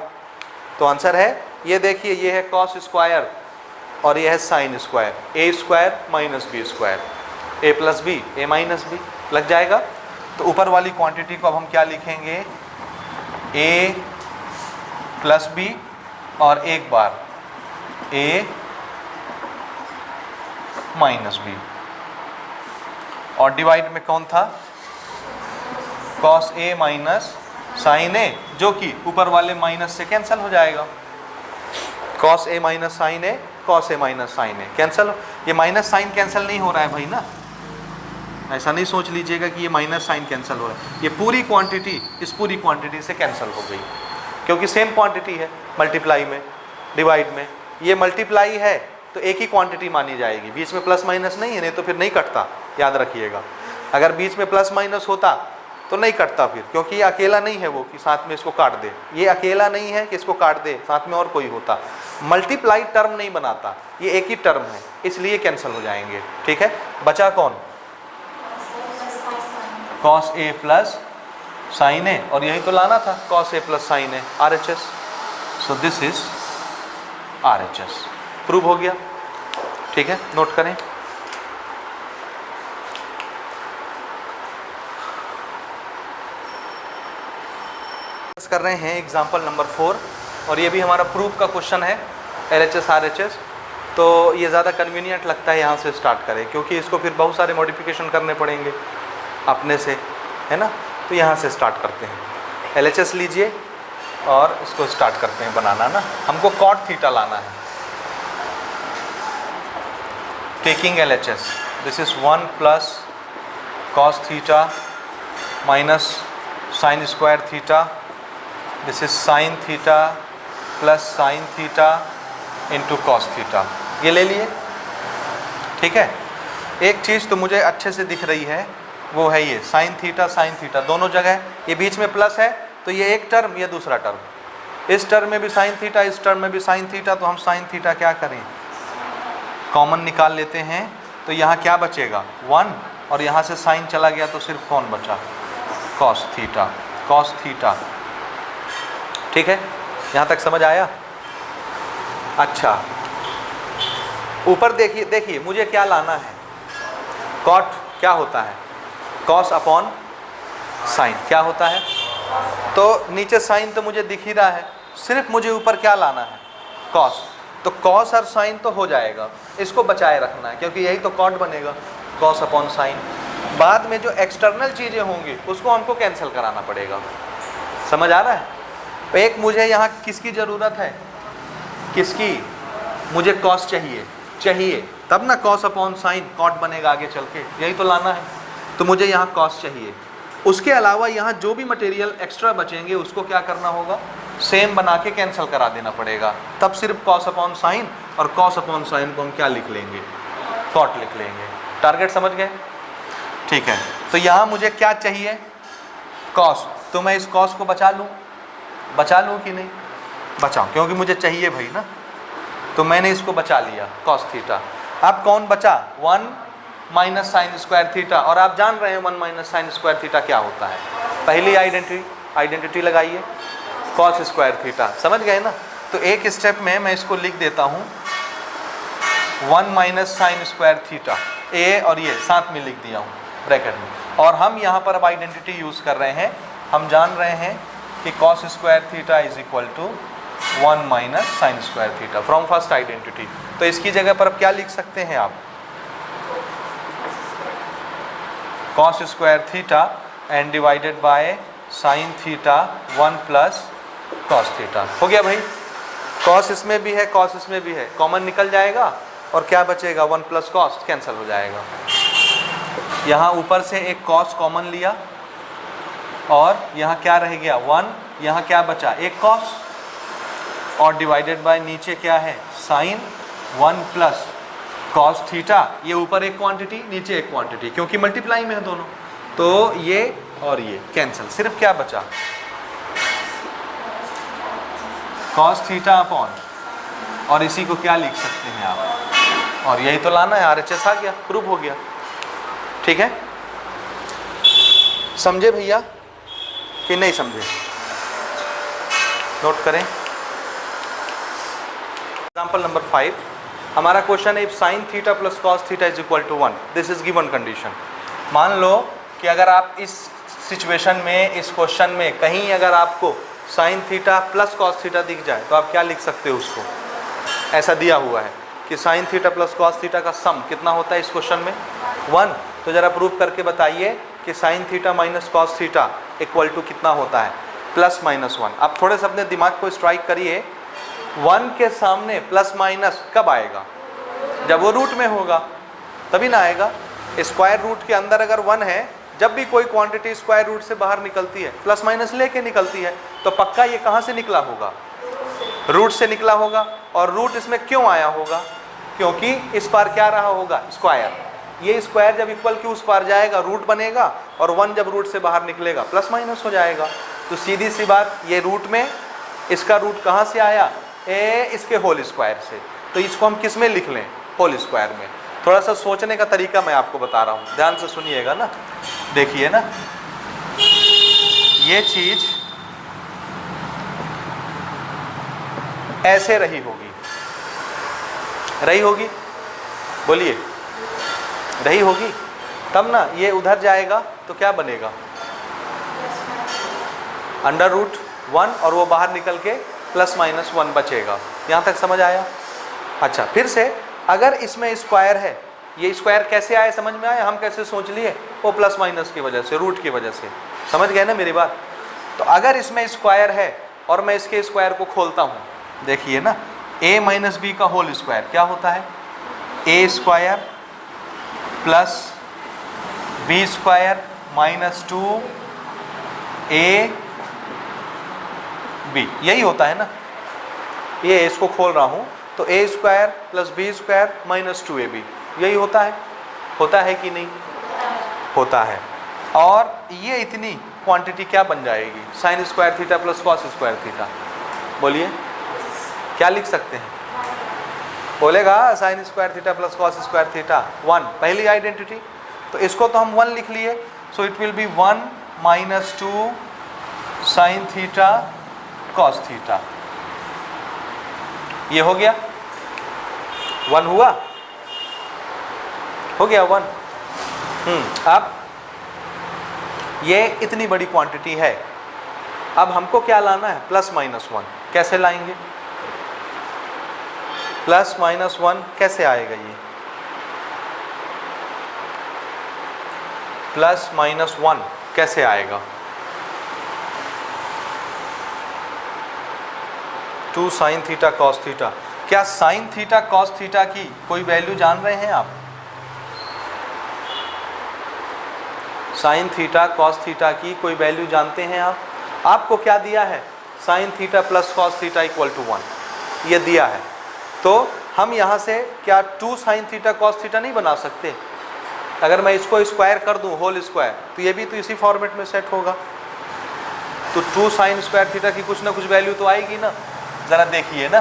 तो आंसर है ये देखिए, ये है कॉस स्क्वायर और ये है sine square, A square minus B square, A plus B a minus B लग जाएगा। तो ऊपर वाली क्वांटिटी को अब हम क्या लिखेंगे, ए प्लस बी और एक बार ए माइनस बी, और डिवाइड में कौन था, कॉस ए माइनस साइन ए, जो कि ऊपर वाले माइनस से कैंसिल हो जाएगा। Cos A minus sine A, cos A minus sine A cancel. ये माइनस साइन कैंसिल नहीं हो रहा है भाई ना, ऐसा नहीं सोच लीजिएगा कि ये माइनस साइन कैंसिल हो रहा है। ये पूरी क्वांटिटी इस पूरी क्वांटिटी से कैंसिल हो गई, क्योंकि सेम क्वांटिटी है मल्टीप्लाई में डिवाइड में। ये मल्टीप्लाई है तो एक ही क्वांटिटी मानी जाएगी, बीच में प्लस माइनस नहीं है, नहीं तो फिर नहीं कटता, याद रखिएगा। अगर बीच में प्लस माइनस होता तो नहीं कटता फिर, क्योंकि ये अकेला नहीं है वो कि साथ में इसको काट दे, ये अकेला नहीं है कि इसको काट दे, साथ में और कोई होता। मल्टीप्लाई टर्म नहीं बनाता, ये एक ही टर्म है, इसलिए कैंसिल हो जाएंगे। ठीक है, बचा कौन, cos A plus sign A, और यही तो लाना था, cos A plus sign A, RHS। So this is RHS। Prove हो गया। ठीक है, नोट करें। कर रहे हैं एग्जाम्पल नंबर 4, और ये भी हमारा प्रूफ का क्वेश्चन है, LHS RHS। तो ये ज़्यादा कन्वीनियंट लगता है यहाँ से स्टार्ट करें, क्योंकि इसको फिर बहुत सारे मॉडिफिकेशन करने पड़ेंगे अपने से, है ना। तो यहाँ से स्टार्ट करते हैं। LHS लीजिए और इसको स्टार्ट करते हैं बनाना ना। हमको कॉट थीटा लाना है। Taking LHS, this is 1 plus cos theta minus sine square theta, this is sine theta plus sine theta into cos theta. ये ले लिए। ठीक है, एक चीज़ तो मुझे अच्छे से दिख रही है वो है ये साइन थीटा दोनों जगह, ये बीच में प्लस है तो ये एक टर्म, ये दूसरा टर्म, इस टर्म में भी साइन थीटा, इस टर्म में भी साइन थीटा, तो हम साइन थीटा क्या करें, कॉमन निकाल लेते हैं। तो यहाँ क्या बचेगा 1, और यहाँ से साइन चला गया तो सिर्फ कौन बचा, कॉस थीटा। ठीक है, यहाँ तक समझ आया। अच्छा ऊपर देखिए मुझे क्या लाना है, कॉट क्या होता है, कॉस अपॉन साइन क्या होता है। तो नीचे साइन तो मुझे दिख ही रहा है, सिर्फ मुझे ऊपर क्या लाना है, कॉस। तो कॉस और साइन तो हो जाएगा, इसको बचाए रखना है क्योंकि यही तो कॉट बनेगा, कॉस अपॉन साइन। बाद में जो एक्सटर्नल चीज़ें होंगी उसको हमको कैंसिल कराना पड़ेगा। समझ आ रहा है। एक मुझे यहाँ किसकी ज़रूरत है, किसकी, मुझे कॉस चाहिए तब ना कॉस अपॉन साइन कॉट बनेगा आगे चल के, यही तो लाना है। तो मुझे यहाँ कॉस चाहिए। उसके अलावा यहाँ जो भी मटेरियल एक्स्ट्रा बचेंगे उसको क्या करना होगा, सेम बना के कैंसिल करा देना पड़ेगा। तब सिर्फ कॉस अपॉन साइन, और कॉस अपॉन साइन को हम क्या लिख लेंगे, कॉट लिख लेंगे। टारगेट समझ गए। ठीक है, तो यहाँ मुझे क्या चाहिए, कॉस। तो मैं इस कॉस को बचा लूँ कि नहीं, बचाऊँ, क्योंकि मुझे चाहिए भाई ना। तो मैंने इसको बचा लिया कॉस थीटा। अब कौन बचा, 1 माइनस साइन स्क्वायर थीटा। और आप जान रहे हैं 1 माइनस साइन स्क्वायर थीटा क्या होता है। पहली आइडेंटिटी लगाइए, कॉस स्क्वायर थीटा। समझ गए ना। तो एक स्टेप में मैं इसको लिख देता हूँ 1 माइनस साइन स्क्वायर थीटा, ए और ये साथ में लिख दिया हूँ ब्रैकेट में। और हम यहाँ पर अब आइडेंटिटी यूज़ कर रहे हैं। हम जान रहे हैं कि cos square theta is equal to 1 minus sine square theta from first identity. तो इसकी जगह पर अब क्या लिख सकते हैं आप, cos square theta and divided by sine theta 1 plus cos theta. हो गया भाई। कॉस इसमें भी है, कॉस इसमें भी है, कॉमन निकल जाएगा और क्या बचेगा, 1 प्लस कॉस कैंसिल हो जाएगा। यहाँ ऊपर से एक कॉस कॉमन लिया और यहाँ क्या रह गया 1, यहाँ क्या बचा एक कॉस, और डिवाइडेड बाय नीचे क्या है साइन 1 प्लस कॉस थीटा। ये ऊपर एक क्वांटिटी नीचे एक क्वांटिटी, क्योंकि मल्टीप्लाई में है दोनों, तो ये और ये कैंसिल। सिर्फ क्या बचा, कॉस थीटा अपॉन, और इसी को क्या लिख सकते हैं आप, और यही तो लाना है, RHS आ गया, प्रूव हो गया। ठीक है, समझे भैया कि नहीं समझे, नोट करें। एग्जाम्पल नंबर 5, हमारा क्वेश्चन है if sine theta plus cos theta is equal to 1, this is given condition. मान लो कि अगर आप इस सिचुएशन में, इस क्वेश्चन में कहीं अगर आपको sign theta plus cos theta दिख जाए तो आप क्या लिख सकते हो उसको, ऐसा दिया हुआ है कि sine theta plus cos theta का सम कितना होता है इस क्वेश्चन में 1। तो ज़रा प्रूव करके बताइए कि sine theta minus cos theta equal to कितना होता है, प्लस माइनस 1। आप थोड़े से अपने दिमाग को स्ट्राइक करिए, 1 के सामने प्लस माइनस कब आएगा, जब वो रूट में होगा तभी ना आएगा। स्क्वायर रूट के अंदर अगर 1 है, जब भी कोई क्वांटिटी स्क्वायर रूट से बाहर निकलती है प्लस माइनस लेके निकलती है, तो पक्का ये कहाँ से निकला होगा, रूट से निकला होगा। और रूट इसमें क्यों आया होगा, क्योंकि इस पार क्या रहा होगा स्क्वायर, ये स्क्वायर जब इक्वल की उस पार जाएगा रूट बनेगा, और 1 जब रूट से बाहर निकलेगा प्लस माइनस हो जाएगा। तो सीधी सी बात, ये रूट में, इसका रूट कहाँ से आया, इसके होल स्क्वायर से। तो इसको हम किस में लिख लें, होल स्क्वायर में। थोड़ा सा सोचने का तरीका मैं आपको बता रहा हूँ, ध्यान से सुनिएगा ना। देखिए ना, ये चीज ऐसे रही होगी, बोलिए रही होगी, तब ना ये उधर जाएगा तो क्या बनेगा, अंडर रूट 1, और वो बाहर निकल के प्लस माइनस 1 बचेगा। यहाँ तक समझ आया। अच्छा, फिर से अगर इसमें स्क्वायर है, ये स्क्वायर कैसे आया समझ में आया, हम कैसे सोच लिए, वो प्लस माइनस की वजह से, रूट की वजह से। समझ गए ना मेरी बात। तो अगर इसमें स्क्वायर है और मैं इसके स्क्वायर को खोलता हूँ, देखिए ना, a माइनस बी का होल स्क्वायर क्या होता है, a square plus B square minus 2ab, यही होता है ना। ये इसको खोल रहा हूँ तो a square plus B square minus 2ab, यही होता है कि नहीं, होता है। और ये इतनी क्वांटिटी क्या बन जाएगी, sign square theta plus cos square theta. बोलिए क्या लिख सकते हैं, बोलेगा sign square theta plus cos square theta 1, पहली आइडेंटिटी। तो इसको तो हम 1 लिख लिए, so it will B 1 minus 2 sine theta cos theta. ये हो गया 1 हुआ, हो गया 1। अब ये इतनी बड़ी क्वांटिटी है, अब हमको क्या लाना है, प्लस माइनस 1। कैसे लाएंगे, प्लस माइनस 1 कैसे आएगा, ये प्लस माइनस 1 कैसे आएगा, 2 साइन थीटा कॉस थीटा। क्या साइन थीटा कॉस थीटा की कोई वैल्यू जान रहे हैं आप, साइन थीटा कॉस थीटा की कोई वैल्यू जानते हैं आप? आपको क्या दिया है, sine theta plus cos theta equal to 1, ये दिया है। तो हम यहाँ से क्या 2 साइन थीटा कॉस थीटा नहीं बना सकते? अगर मैं इसको स्क्वायर कर दूँ होल स्क्वायर, तो ये भी तो इसी फॉर्मेट में सेट होगा। तो 2 साइन स्क्वायर थीटा की कुछ ना कुछ वैल्यू तो आएगी ना। ज़रा देखिए ना,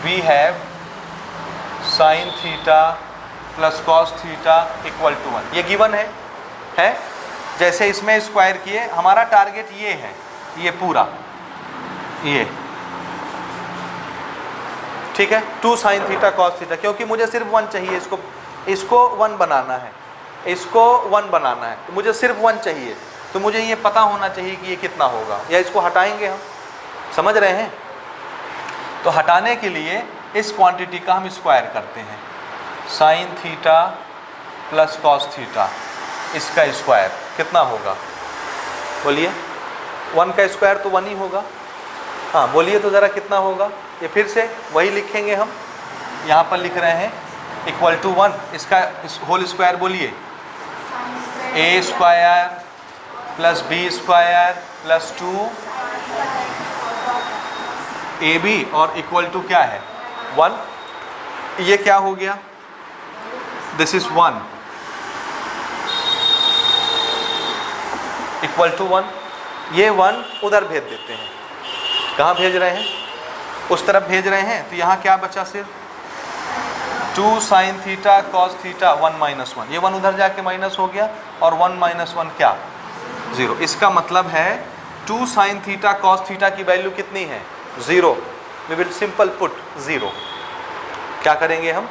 we have sine theta plus cos theta equal to 1, ये गिवन है। जैसे इसमें स्क्वायर किए, हमारा टारगेट ये है, ये पूरा ये, ठीक है, 2 साइन थीटा कॉस थीटा, क्योंकि मुझे सिर्फ 1 चाहिए, इसको 1 बनाना है, इसको 1 बनाना है, तो मुझे सिर्फ 1 चाहिए। तो मुझे ये पता होना चाहिए कि ये कितना होगा, या इसको हटाएंगे हम, समझ रहे हैं? तो हटाने के लिए इस क्वांटिटी का हम स्क्वायर करते हैं, sign theta plus cos theta, इसका स्क्वायर कितना होगा, बोलिए। 1 का स्क्वायर तो 1 ही होगा। हाँ बोलिए तो ज़रा कितना होगा, ये फिर से वही लिखेंगे हम, यहाँ पर लिख रहे हैं इक्वल टू 1, इसका होल स्क्वायर बोलिए, A square plus B square plus 2 A B, और इक्वल टू क्या है 1। ये क्या हो गया, दिस इज 1 इक्वल टू 1। ये 1 उधर भेज देते हैं, कहाँ भेज रहे हैं, उस तरफ भेज रहे हैं। तो यहाँ क्या बचा, सिर्फ 2 sine theta cos theta 1 minus 1, ये 1 उधर जाके माइनस हो गया, और 1 माइनस 1 क्या, 0। इसका मतलब है 2 साइन थीटा कॉस थीटा की वैल्यू कितनी है, 0। We will simple put 0। क्या करेंगे हम,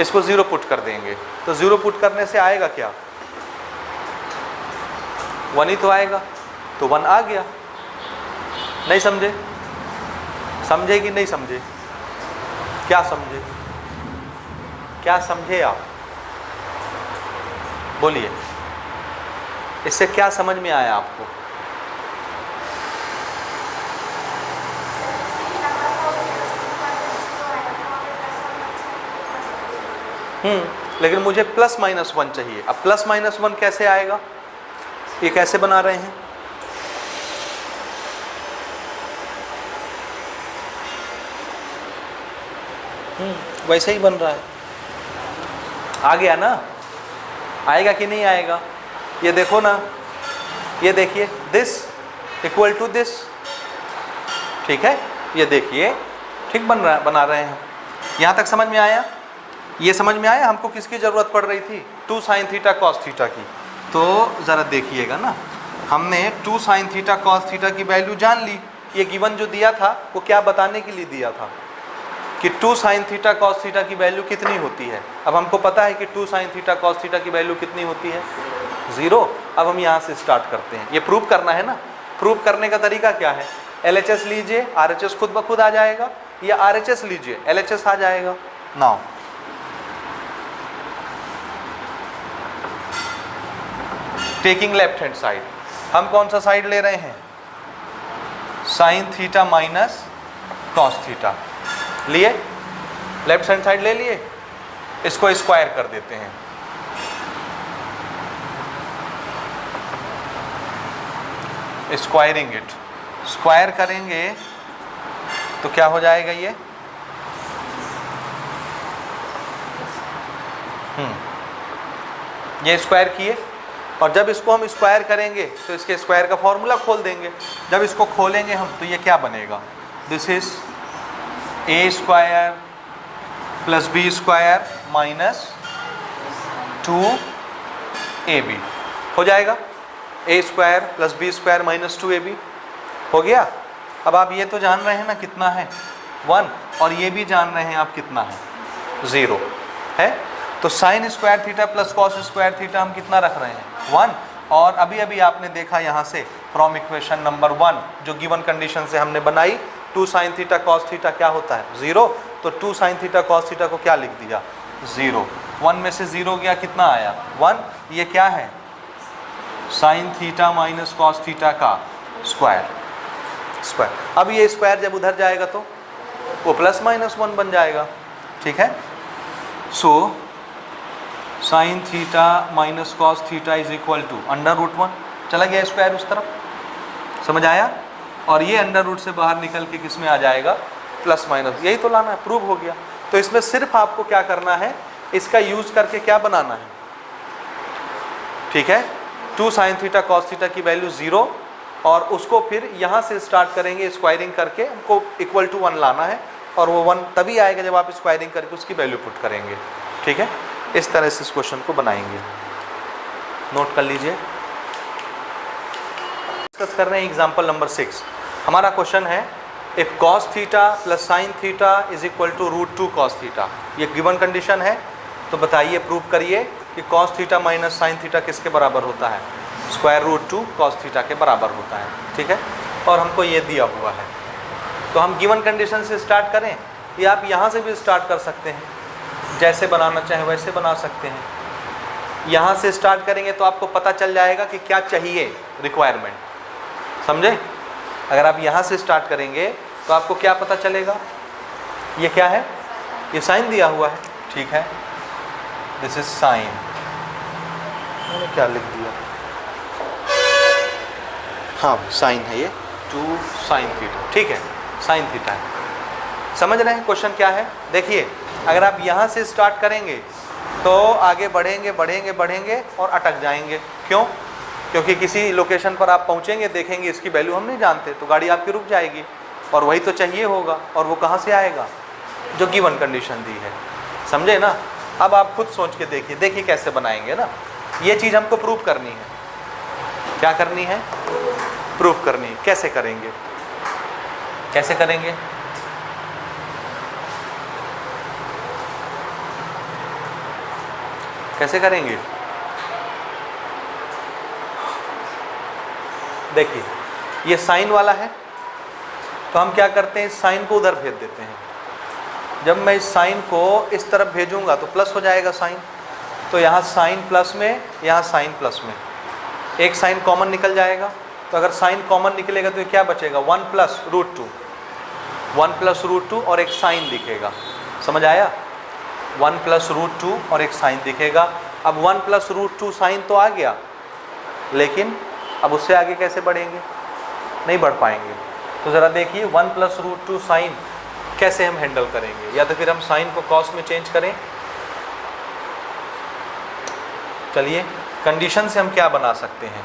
इसको 0 पुट कर देंगे। तो 0 पुट करने से आएगा क्या, 1 ही तो आएगा। तो 1 आ गया। नहीं समझे, समझे कि नहीं समझे, क्या समझे, क्या समझे आप, बोलिए, इससे क्या समझ में आया आपको? लेकिन मुझे प्लस माइनस 1 चाहिए। अब प्लस माइनस 1 कैसे आएगा, ये कैसे बना रहे हैं, वैसे ही बन रहा है। आ गया ना, आएगा कि नहीं आएगा, ये देखो ना, ये देखिए, दिस इक्वल टू दिस, ठीक है, ये देखिए ठीक बना रहे हैं। यहाँ तक समझ में आया, ये समझ में आया हमको किसकी ज़रूरत पड़ रही थी, 2 साइन थीटा कॉस थीटा की। तो ज़रा देखिएगा ना, हमने 2 साइन थीटा कॉस थीटा की वैल्यू जान ली। ये गिवन जो दिया था वो क्या बताने के लिए दिया था कि 2 साइन थीटा कॉस थीटा की वैल्यू कितनी होती है। अब हमको पता है कि 2 साइन थीटा कॉस थीटा की वैल्यू कितनी होती है, 0। अब हम यहाँ से स्टार्ट करते हैं, ये प्रूव करना है ना। प्रूव करने का तरीका क्या है, LHS लीजिए, RHS खुद ब खुद आ जाएगा, या RHS लीजिए, LHS आ जाएगा। Now taking left hand side, हम कौन सा साइड ले रहे हैं, sign theta minus cos theta लिए, लेफ्ट हैंड साइड ले लिए, इसको स्क्वायर कर देते हैं। स्क्वायरिंग इट, स्क्वायर करेंगे तो क्या हो जाएगा, ये स्क्वायर किए, और जब इसको हम स्क्वायर करेंगे तो इसके स्क्वायर का फॉर्मूला खोल देंगे। जब इसको खोलेंगे हम तो ये क्या बनेगा, this is A square plus B square minus 2ab हो जाएगा। A square plus B square minus 2ab हो गया। अब आप ये तो जान रहे हैं ना कितना है 1, और ये भी जान रहे हैं आप कितना है 0 है। तो sine square theta plus cos square theta हम कितना रख रहे हैं 1, और अभी अभी आपने देखा यहाँ से फ्रॉम इक्वेशन नंबर 1 जो गिवन कंडीशन से हमने बनाई 2 साइन थीटा कॉस थीटा क्या होता है 0, तो 2 साइन थीटा कॉस थीटा को क्या लिख दिया 0, 1 में से 0 गया कितना आया 1, ये क्या है sine theta minus cos theta का स्क्वायर। अब ये स्क्वायर जब उधर जाएगा तो वो प्लस माइनस 1 बन जाएगा, ठीक है। So sine theta minus cos theta is equal to √1, चला गया स्क्वायर उस तरफ, समझ आया। और ये अंडर रूट से बाहर निकल के किस में आ जाएगा प्लस माइनस, यही तो लाना है, प्रूव हो गया। तो इसमें सिर्फ आपको क्या करना है, इसका यूज करके क्या बनाना है, ठीक है, 2 साइन थीटा कॉस थीटा की वैल्यू 0, और उसको फिर यहाँ से स्टार्ट करेंगे स्क्वायरिंग करके, हमको इक्वल टू 1 लाना है, और वो 1 तभी आएगा जब आप स्क्वायरिंग करके उसकी वैल्यू पुट करेंगे, ठीक है। इस तरह से इस क्वेश्चन को बनाएंगे, नोट कर लीजिए। डिस्कस कर रहे हैं एग्जाम्पल नंबर 6। हमारा क्वेश्चन है if cos theta plus sine theta is equal to √2 cos theta, ये गिवन कंडीशन है। तो बताइए, प्रूव करिए कि cos theta minus sine theta किसके बराबर होता है, √2 कॉस थीटा के बराबर होता है, ठीक है। और हमको ये दिया हुआ है, तो हम गिवन कंडीशन से स्टार्ट करें या आप यहाँ से भी स्टार्ट कर सकते हैं, जैसे बनाना चाहें वैसे बना सकते हैं। यहाँ से स्टार्ट करेंगे तो आपको पता चल जाएगा कि क्या चाहिए रिक्वायरमेंट, समझे। अगर आप यहाँ से स्टार्ट करेंगे तो आपको क्या पता चलेगा, ये क्या है, ये साइन दिया हुआ है, ठीक है, दिस इज साइन, मैंने क्या लिख दिया, हाँ साइन है ये, 2 साइन थीटा, ठीक है, साइन थीटा है। समझ रहे हैं क्वेश्चन क्या है। देखिए, अगर आप यहाँ से स्टार्ट करेंगे तो आगे बढ़ेंगे बढ़ेंगे बढ़ेंगे और अटक जाएंगे, क्यों, क्योंकि किसी लोकेशन पर आप पहुँचेंगे, देखेंगे इसकी वैल्यू हम नहीं जानते, तो गाड़ी आपकी रुक जाएगी, और वही तो चाहिए होगा, और वो कहाँ से आएगा, जो गिवन कंडीशन दी है, समझे ना। अब आप खुद सोच के देखिए, देखिए कैसे बनाएंगे ना, ये चीज़ हमको प्रूव करनी है। क्या करनी है, प्रूव करनी है। कैसे करेंगे, कैसे करेंगे, कैसे करेंगे, देखिए ये साइन वाला है, तो हम क्या करते हैं, इस साइन को उधर भेज देते हैं। जब मैं इस साइन को इस तरफ भेजूंगा तो प्लस हो जाएगा साइन, तो यहाँ साइन प्लस में, यहाँ साइन प्लस में, एक साइन कॉमन निकल जाएगा। तो अगर साइन कॉमन निकलेगा तो ये क्या बचेगा, 1 + √2, 1 + √2 और एक साइन दिखेगा, समझ आया, 1 + √2 और एक साइन दिखेगा। अब 1 + √2 साइन तो आ गया, लेकिन अब उससे आगे कैसे बढ़ेंगे, नहीं बढ़ पाएंगे। तो ज़रा देखिए 1 + √2 साइन कैसे हम हैंडल करेंगे, या तो फिर हम साइन को कॉस में चेंज करें। चलिए कंडीशन से हम क्या बना सकते हैं,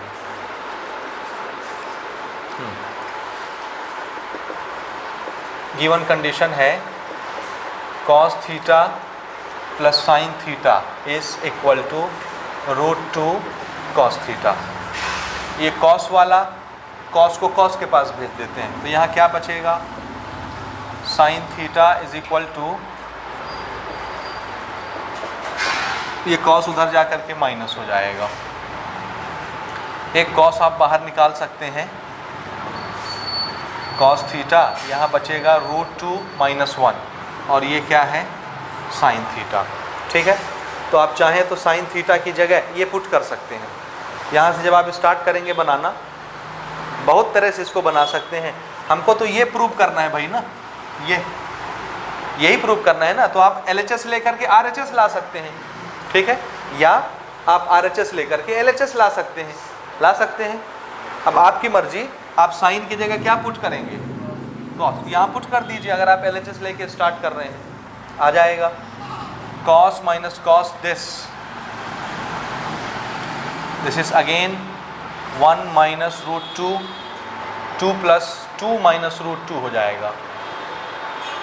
गिवन कंडीशन है cos theta plus sine theta is equal to √2 cos theta. ये cos वाला, cos को cos के पास भेज देते हैं, तो यहाँ क्या बचेगा, sine theta is equal to, ये cos उधर जा करके माइनस हो जाएगा, एक cos आप बाहर निकाल सकते हैं, cos थीटा यहाँ बचेगा √2 - 1, और ये क्या है साइन थीटा, ठीक है। तो आप चाहें तो साइन थीटा की जगह ये पुट कर सकते हैं। यहाँ से जब आप स्टार्ट करेंगे बनाना, बहुत तरह से इसको बना सकते हैं। हमको तो ये प्रूव करना है भाई ना, यही प्रूव करना है ना, तो आप LHS लेकर के RHS ला सकते हैं, ठीक है, या आप RHS लेकर के LHS ला सकते हैं, अब आपकी मर्जी। आप साइन की जगह क्या पुट करेंगे, कॉस, यहाँ पुट कर दीजिए। अगर आप LHS लेके स्टार्ट कर रहे हैं, आ जाएगा cos - cos this this is again 1 minus root two, 2 plus 2 minus root 2 हो जाएगा,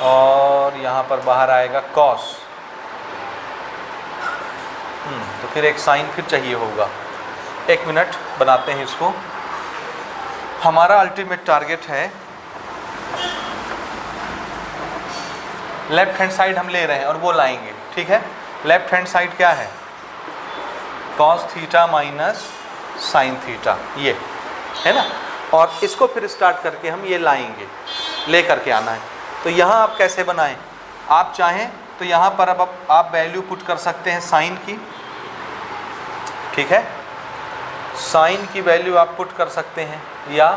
और यहाँ पर बाहर आएगा कॉस। तो फिर एक साइन फिर चाहिए होगा। 1 मिनट बनाते हैं इसको। हमारा अल्टीमेट टारगेट है, लेफ्ट हैंड साइड हम ले रहे हैं और वो लाएंगे, ठीक है। लेफ्ट हैंड साइड क्या है, cos theta minus sine theta, ये है ना। और इसको फिर स्टार्ट करके हम ये लाएंगे, ले करके आना है। तो यहाँ आप कैसे बनाएं, आप चाहें तो यहाँ पर अब आप वैल्यू पुट कर सकते हैं साइन की, ठीक है। साइन की वैल्यू आप पुट कर सकते हैं, या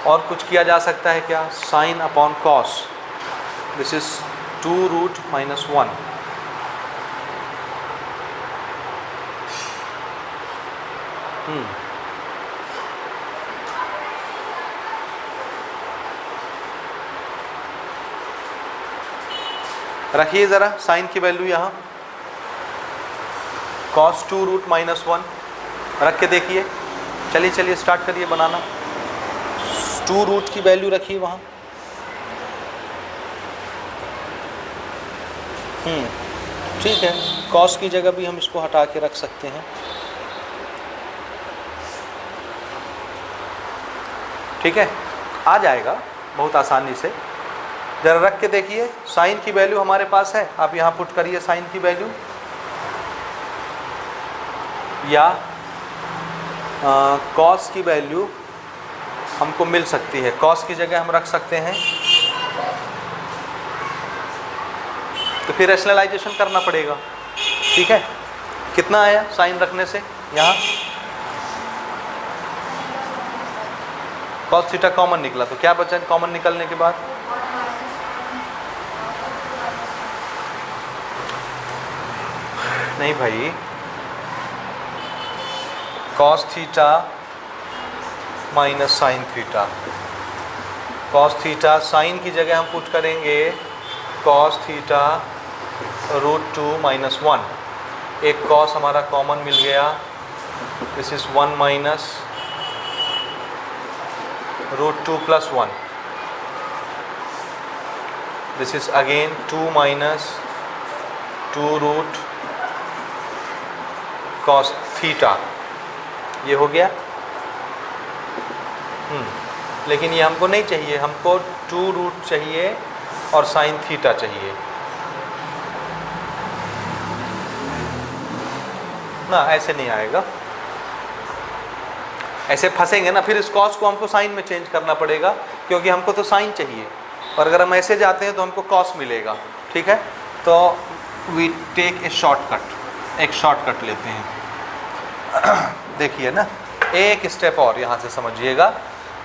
और कुछ किया जा सकता है क्या, sine upon cos, this is 2 root minus 1। रखिए ज़रा साइन की वैल्यू यहाँ, cos 2 रूट माइनस 1 रख के देखिए। चलिए स्टार्ट करिए बनाना। 2 रूट की वैल्यू रखिए वहाँ। ठीक है, cos की जगह भी हम इसको हटा के रख सकते हैं, ठीक है, आ जाएगा बहुत आसानी से। ज़रा रख के देखिए, साइन की वैल्यू हमारे पास है, आप यहाँ पुट करिए साइन की वैल्यू, या कॉस की वैल्यू हमको मिल सकती है, कॉस की जगह हम रख सकते हैं। तो फिर रैशनलाइजेशन करना पड़ेगा, ठीक है। कितना आया साइन रखने से, यहाँ कॉस थीटा कॉमन निकला, तो क्या बचा कॉमन निकलने के बाद, नहीं भाई, cos theta minus sine theta, cos theta sign की जगह हम पुट करेंगे कॉस थीटा रूट 2 माइनस 1। एक कॉस हमारा कॉमन मिल गया, this is 1 minus root 2 plus 1, this is again 2 minus 2 root cos theta, ये हो गया। लेकिन ये हमको नहीं चाहिए, हमको 2 रूट चाहिए और साइन थीटा चाहिए ना, ऐसे नहीं आएगा, ऐसे फंसेंगे ना, फिर इस कॉस को हमको साइन में चेंज करना पड़ेगा, क्योंकि हमको तो साइन चाहिए, और अगर हम ऐसे जाते हैं तो हमको कॉस मिलेगा, ठीक है। तो वी टेक ए शॉर्टकट, एक शॉर्टकट लेते हैं। देखिए ना, एक स्टेप और यहाँ से समझिएगा,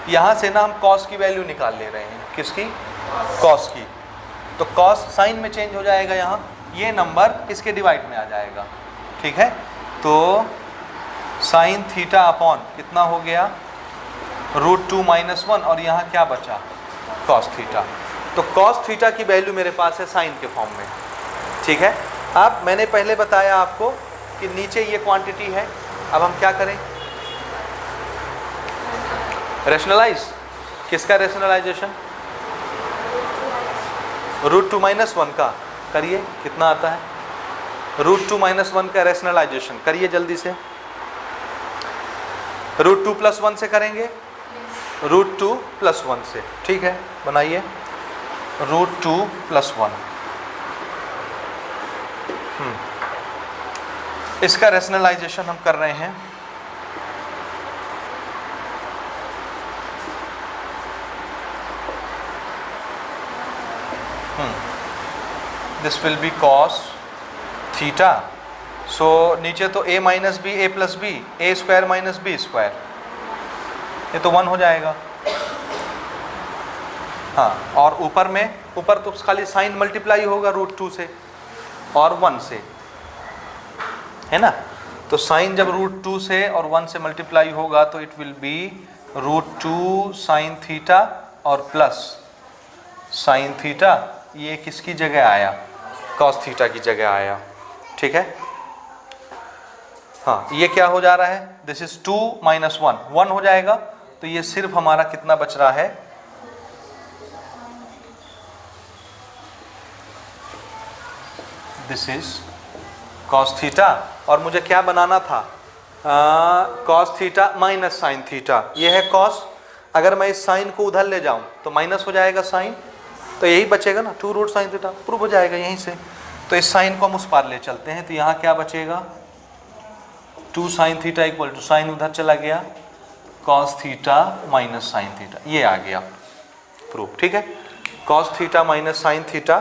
यहाँ से ना हम कॉस की वैल्यू निकाल ले रहे हैं, किसकी, कॉस की। तो कॉस साइन में चेंज हो जाएगा, यहाँ ये नंबर इसके डिवाइड में आ जाएगा, ठीक है। तो साइन थीटा अपॉन कितना हो गया, रूट 2 माइनस 1, और यहाँ क्या बचा, कॉस थीटा। तो कॉस थीटा की वैल्यू मेरे पास है साइन के फॉर्म में, ठीक है। अब मैंने पहले बताया आपको कि नीचे ये क्वांटिटी है, अब हम क्या करें, रैशनलाइज, किसका रैशनलाइजेशन, रूट 2 माइनस 1 का करिए, कितना आता है, रूट 2 माइनस 1 का रैशनलाइजेशन करिए जल्दी से। रूट 2 प्लस 1 से करेंगे, रूट 2 प्लस 1 से, ठीक है, बनाइए रूट 2 प्लस 1। इसका रैशनलाइजेशन हम कर रहे हैं, this will be cos theta, so नीचे तो a minus B, a plus B, A square minus B square, ये तो 1 हो जाएगा। हाँ, और ऊपर में, ऊपर तो खाली साइन मल्टीप्लाई होगा रूट 2 से और 1 से, है ना। तो साइन जब रूट 2 से और 1 से मल्टीप्लाई होगा तो it will be root 2 sine theta और प्लस साइन थीटा, ये किसकी जगह आया, कॉस थीटा की जगह आया, ठीक है। हाँ, ये क्या हो जा रहा है, दिस इज 2 माइनस 1, 1 हो जाएगा। तो ये सिर्फ हमारा कितना बच रहा है, दिस इज कॉस थीटा। और मुझे क्या बनाना था, cos theta minus sine theta. ये है कॉस, अगर मैं इस साइन को उधर ले जाऊं तो माइनस हो जाएगा साइन, तो यही बचेगा ना, 2 रूट साइन थीटा, प्रूव हो जाएगा यहीं से। तो इस साइन को हम उस पार ले चलते हैं, तो यहाँ क्या बचेगा, 2 sine theta equal to, sine उधर चला गया, cos theta minus sine theta, ये आ गया प्रूफ। ठीक है, cos theta minus sine theta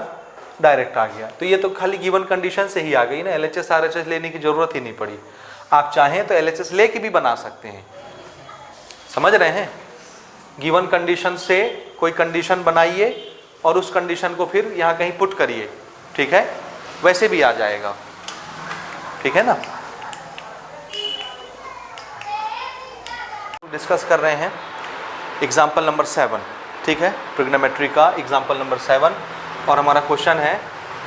direct आ गया। तो ये तो खाली गिवन कंडीशन से ही आ गई ना, LHS RHS लेने की जरूरत ही नहीं पड़ी। आप चाहें तो LHS लेके भी बना सकते हैं, समझ रहे हैं। गिवन कंडीशन से कोई कंडीशन बनाइए और उस कंडीशन को फिर यहाँ कहीं पुट करिए, ठीक है, वैसे भी आ जाएगा, ठीक है ना। डिस्कस कर रहे हैं एग्जाम्पल नंबर 7, ठीक है, ट्रिग्नोमेट्री का एग्जाम्पल नंबर 7। और हमारा क्वेश्चन है,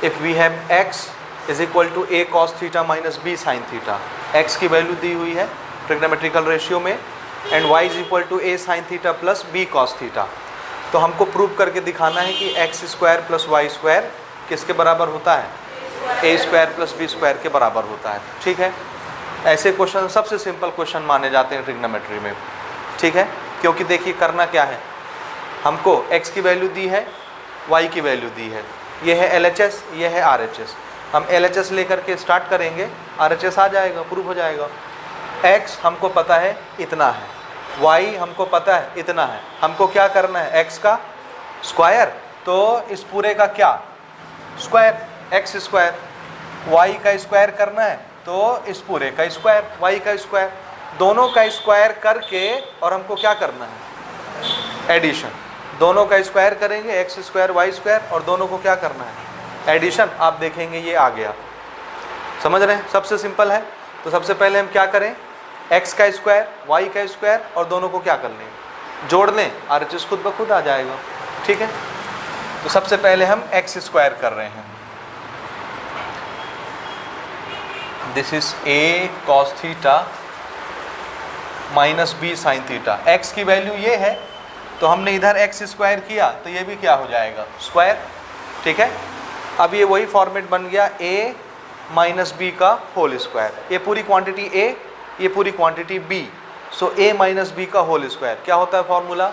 if we have x is equal to a cos theta minus b sine theta. x की वैल्यू दी हुई है ट्रिग्नोमेट्रिकल रेशियो में, and y is equal to a sine theta plus b cos theta. तो हमको prove करके दिखाना है कि x square plus y square किसके बराबर होता है, a square plus b square के बराबर होता है। ठीक है, ऐसे क्वेश्चन सबसे सिंपल क्वेश्चन माने जाते हैं ट्रिग्नोमेट्री में, ठीक है। क्योंकि देखिए करना क्या है, हमको x की वैल्यू दी है, y की वैल्यू दी है, ये है LHS, ये है RHS। हम LHS लेकर के स्टार्ट करेंगे, RHS आ जाएगा, प्रूव हो जाएगा। x हमको पता है इतना है, y हमको पता है इतना है, हमको क्या करना है, x का स्क्वायर, तो इस पूरे का क्या स्क्वायर, x स्क्वायर, y का स्क्वायर करना है, तो इस पूरे का स्क्वायर, y का स्क्वायर, दोनों का स्क्वायर करके और हमको क्या करना है, एडिशन। दोनों का स्क्वायर करेंगे, x स्क्वायर वाई स्क्वायर, और दोनों को क्या करना है, एडिशन। आप देखेंगे ये आ गया, समझ रहे हैं, सबसे सिंपल है। तो सबसे पहले हम क्या करें, x का स्क्वायर y का स्क्वायर और दोनों को क्या कर लें, जोड़ लें, RHS खुद ब खुद आ जाएगा। ठीक है, तो सबसे पहले हम x स्क्वायर कर रहे हैं, this is a cos theta minus b sine theta. x की वैल्यू ये है, तो हमने इधर x स्क्वायर किया, तो ये भी क्या हो जाएगा, स्क्वायर। ठीक है, अब ये वही फॉर्मेट बन गया, a माइनस बी का होल स्क्वायर, ये पूरी क्वांटिटी a, ये पूरी quantity b, so a minus B का होल स्क्वायर क्या होता है formula,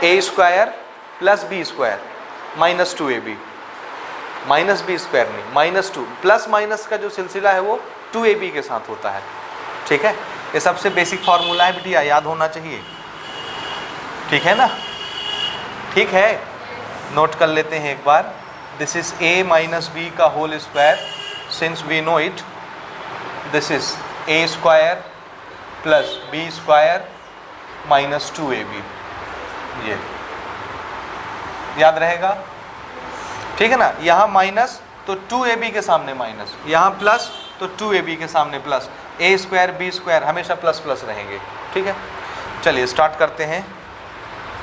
a square plus b square minus 2ab, minus b square नहीं, माइनस 2, प्लस माइनस का जो सिलसिला है वो 2ab के साथ होता है। ठीक है, ये सबसे बेसिक फार्मूला है बिटिया, याद होना चाहिए, ठीक है ना। ठीक है, नोट कर लेते हैं एक बार, this is a minus B का whole square, since we know it, this is a square plus b square minus 2ab, ये याद रहेगा, ठीक है ना। यहाँ माइनस तो 2ab के सामने माइनस, यहाँ प्लस तो 2ab के सामने plus, a square b square हमेशा प्लस प्लस रहेंगे। ठीक है, चलिए स्टार्ट करते हैं।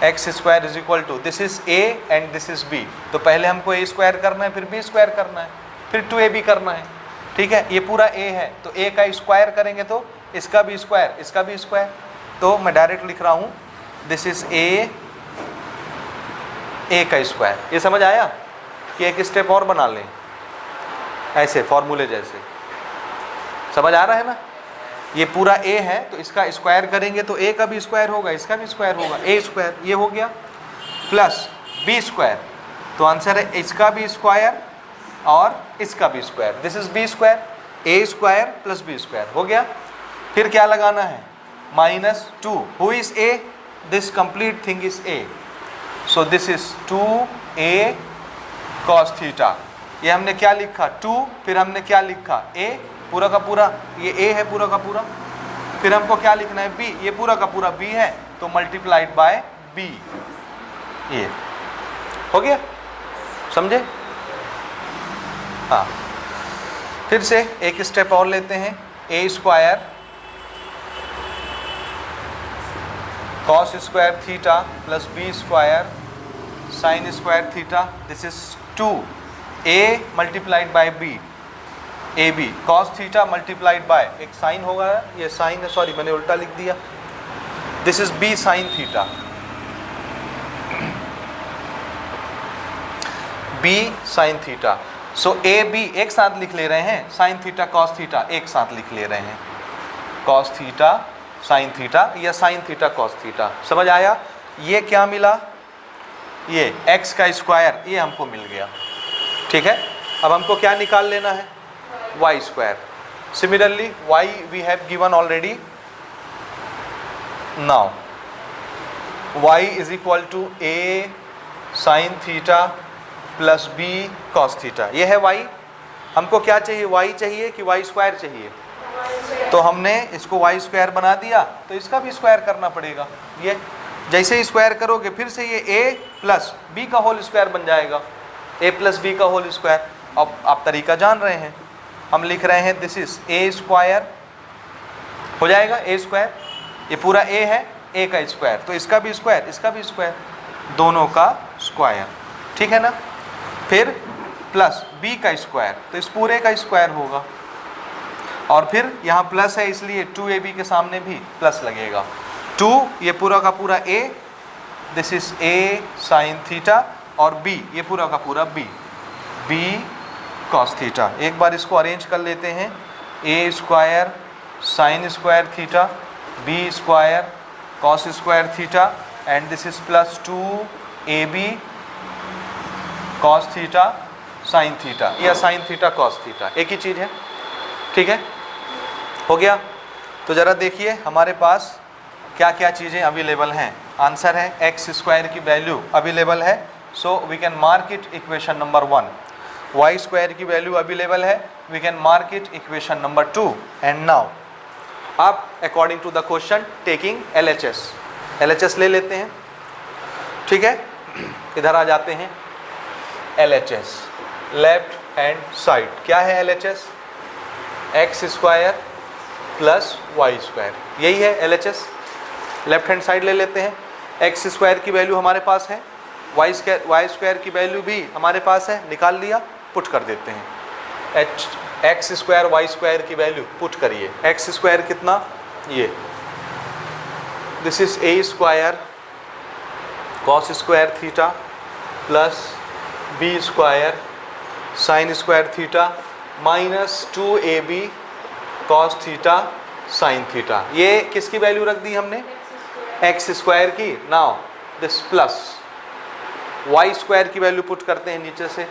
x square is equal to, this is a and this is b, तो पहले हमको a स्क्वायर करना है, फिर b स्क्वायर करना है, फिर 2ab करना है। ठीक है, ये पूरा a है, तो a का स्क्वायर करेंगे तो इसका भी स्क्वायर, इसका भी स्क्वायर, तो मैं डायरेक्ट लिख रहा हूँ, दिस इज a का स्क्वायर। ये समझ आया कि एक स्टेप और बना लें, ऐसे फॉर्मूले जैसे, समझ आ रहा है ना। ये पूरा a है, तो इसका स्क्वायर करेंगे तो a का भी स्क्वायर होगा, इसका भी स्क्वायर होगा, a स्क्वायर ये हो गया, प्लस b स्क्वायर, तो आंसर है इसका भी स्क्वायर और इसका भी square, this is b square, a square plus b square हो गया। फिर क्या लगाना है, minus 2, who is a, this complete thing is a, so this is 2a cos theta. ये हमने क्या लिखा 2, फिर हमने क्या लिखा a, पूरा का पूरा ये a है, पूरा का पूरा, फिर हमको क्या लिखना है b, ये पूरा का पूरा b है, तो मल्टीप्लाइड बाय b, ये हो गया, समझे। हाँ, फिर से एक स्टेप और लेते हैं, a square cos square theta plus b square sine square theta, this is 2a multiplied by b, a b cos theta multiplied by एक साइन होगा, ये साइन है, सॉरी मैंने उल्टा लिख दिया, this is b sine theta, b sine theta. So a b एक साथ लिख ले रहे हैं, साइन थीटा कॉस थीटा एक साथ लिख ले रहे हैं, कॉस थीटा साइन थीटा या साइन थीटा कॉस थीटा। समझ आया? ये क्या मिला, ये x का स्क्वायर ये हमको मिल गया। ठीक है, अब हमको क्या निकाल लेना है, y square. Similarly y we have given already, now y is equal to a sine theta plus b cos theta. ये है y। हमको क्या चाहिए, y चाहिए कि y स्क्वायर चाहिए, तो हमने इसको y स्क्वायर बना दिया, तो इसका भी स्क्वायर करना पड़ेगा। ये जैसे ही स्क्वायर करोगे फिर से ये a प्लस बी का होल स्क्वायर बन जाएगा, a प्लस बी का होल स्क्वायर। अब आप तरीका जान रहे हैं, हम लिख रहे हैं दिस इज a स्क्वायर हो जाएगा, a स्क्वायर, ये पूरा a है, a का स्क्वायर, तो इसका भी स्क्वायर इसका भी स्क्वायर, दोनों का स्क्वायर। ठीक है ना, फिर प्लस b का स्क्वायर, तो इस पूरे का स्क्वायर होगा, और फिर यहाँ प्लस है इसलिए 2ab के सामने भी प्लस लगेगा, 2 ये पूरा का पूरा a, this is a sine theta, और b ये पूरा का पूरा b कॉस थीटा। एक बार इसको अरेंज कर लेते हैं, a square sine square theta, b square cos square theta, and this is plus 2ab cos theta sine theta या साइन थीटा कॉस थीटा, एक ही चीज़ है। ठीक है, हो गया। तो ज़रा देखिए हमारे पास क्या क्या चीज़ें अवेलेबल हैं। आंसर है एक्स स्क्वायर की वैल्यू अवेलेबल है, so we can mark it equation number 1। Y square की वैल्यू अवेलेबल है, we can mark it equation number 2। And now आप according to the question taking LHS ले लेते हैं। ठीक है, इधर आ जाते हैं। LHS लेफ्ट हैंड साइड, क्या है LHS, x square plus y square, यही है LHS। लेफ्ट हैंड साइड ले लेते हैं, एक्स स्क्वायर की वैल्यू हमारे पास है, वाई स्क्वायर की वैल्यू भी हमारे पास है, निकाल लिया, पुट कर देते हैं। एक्स स्क्वायर वाई स्क्वायर की वैल्यू पुट करिए, एक्स स्क्वायर कितना, ये this is a square cos square theta plus b square sine square theta minus 2ab cos theta sine theta. ये किसकी वैल्यू रख दी हमने, एक्स स्क्वायर की। Now this plus y square की वैल्यू पुट करते हैं नीचे से,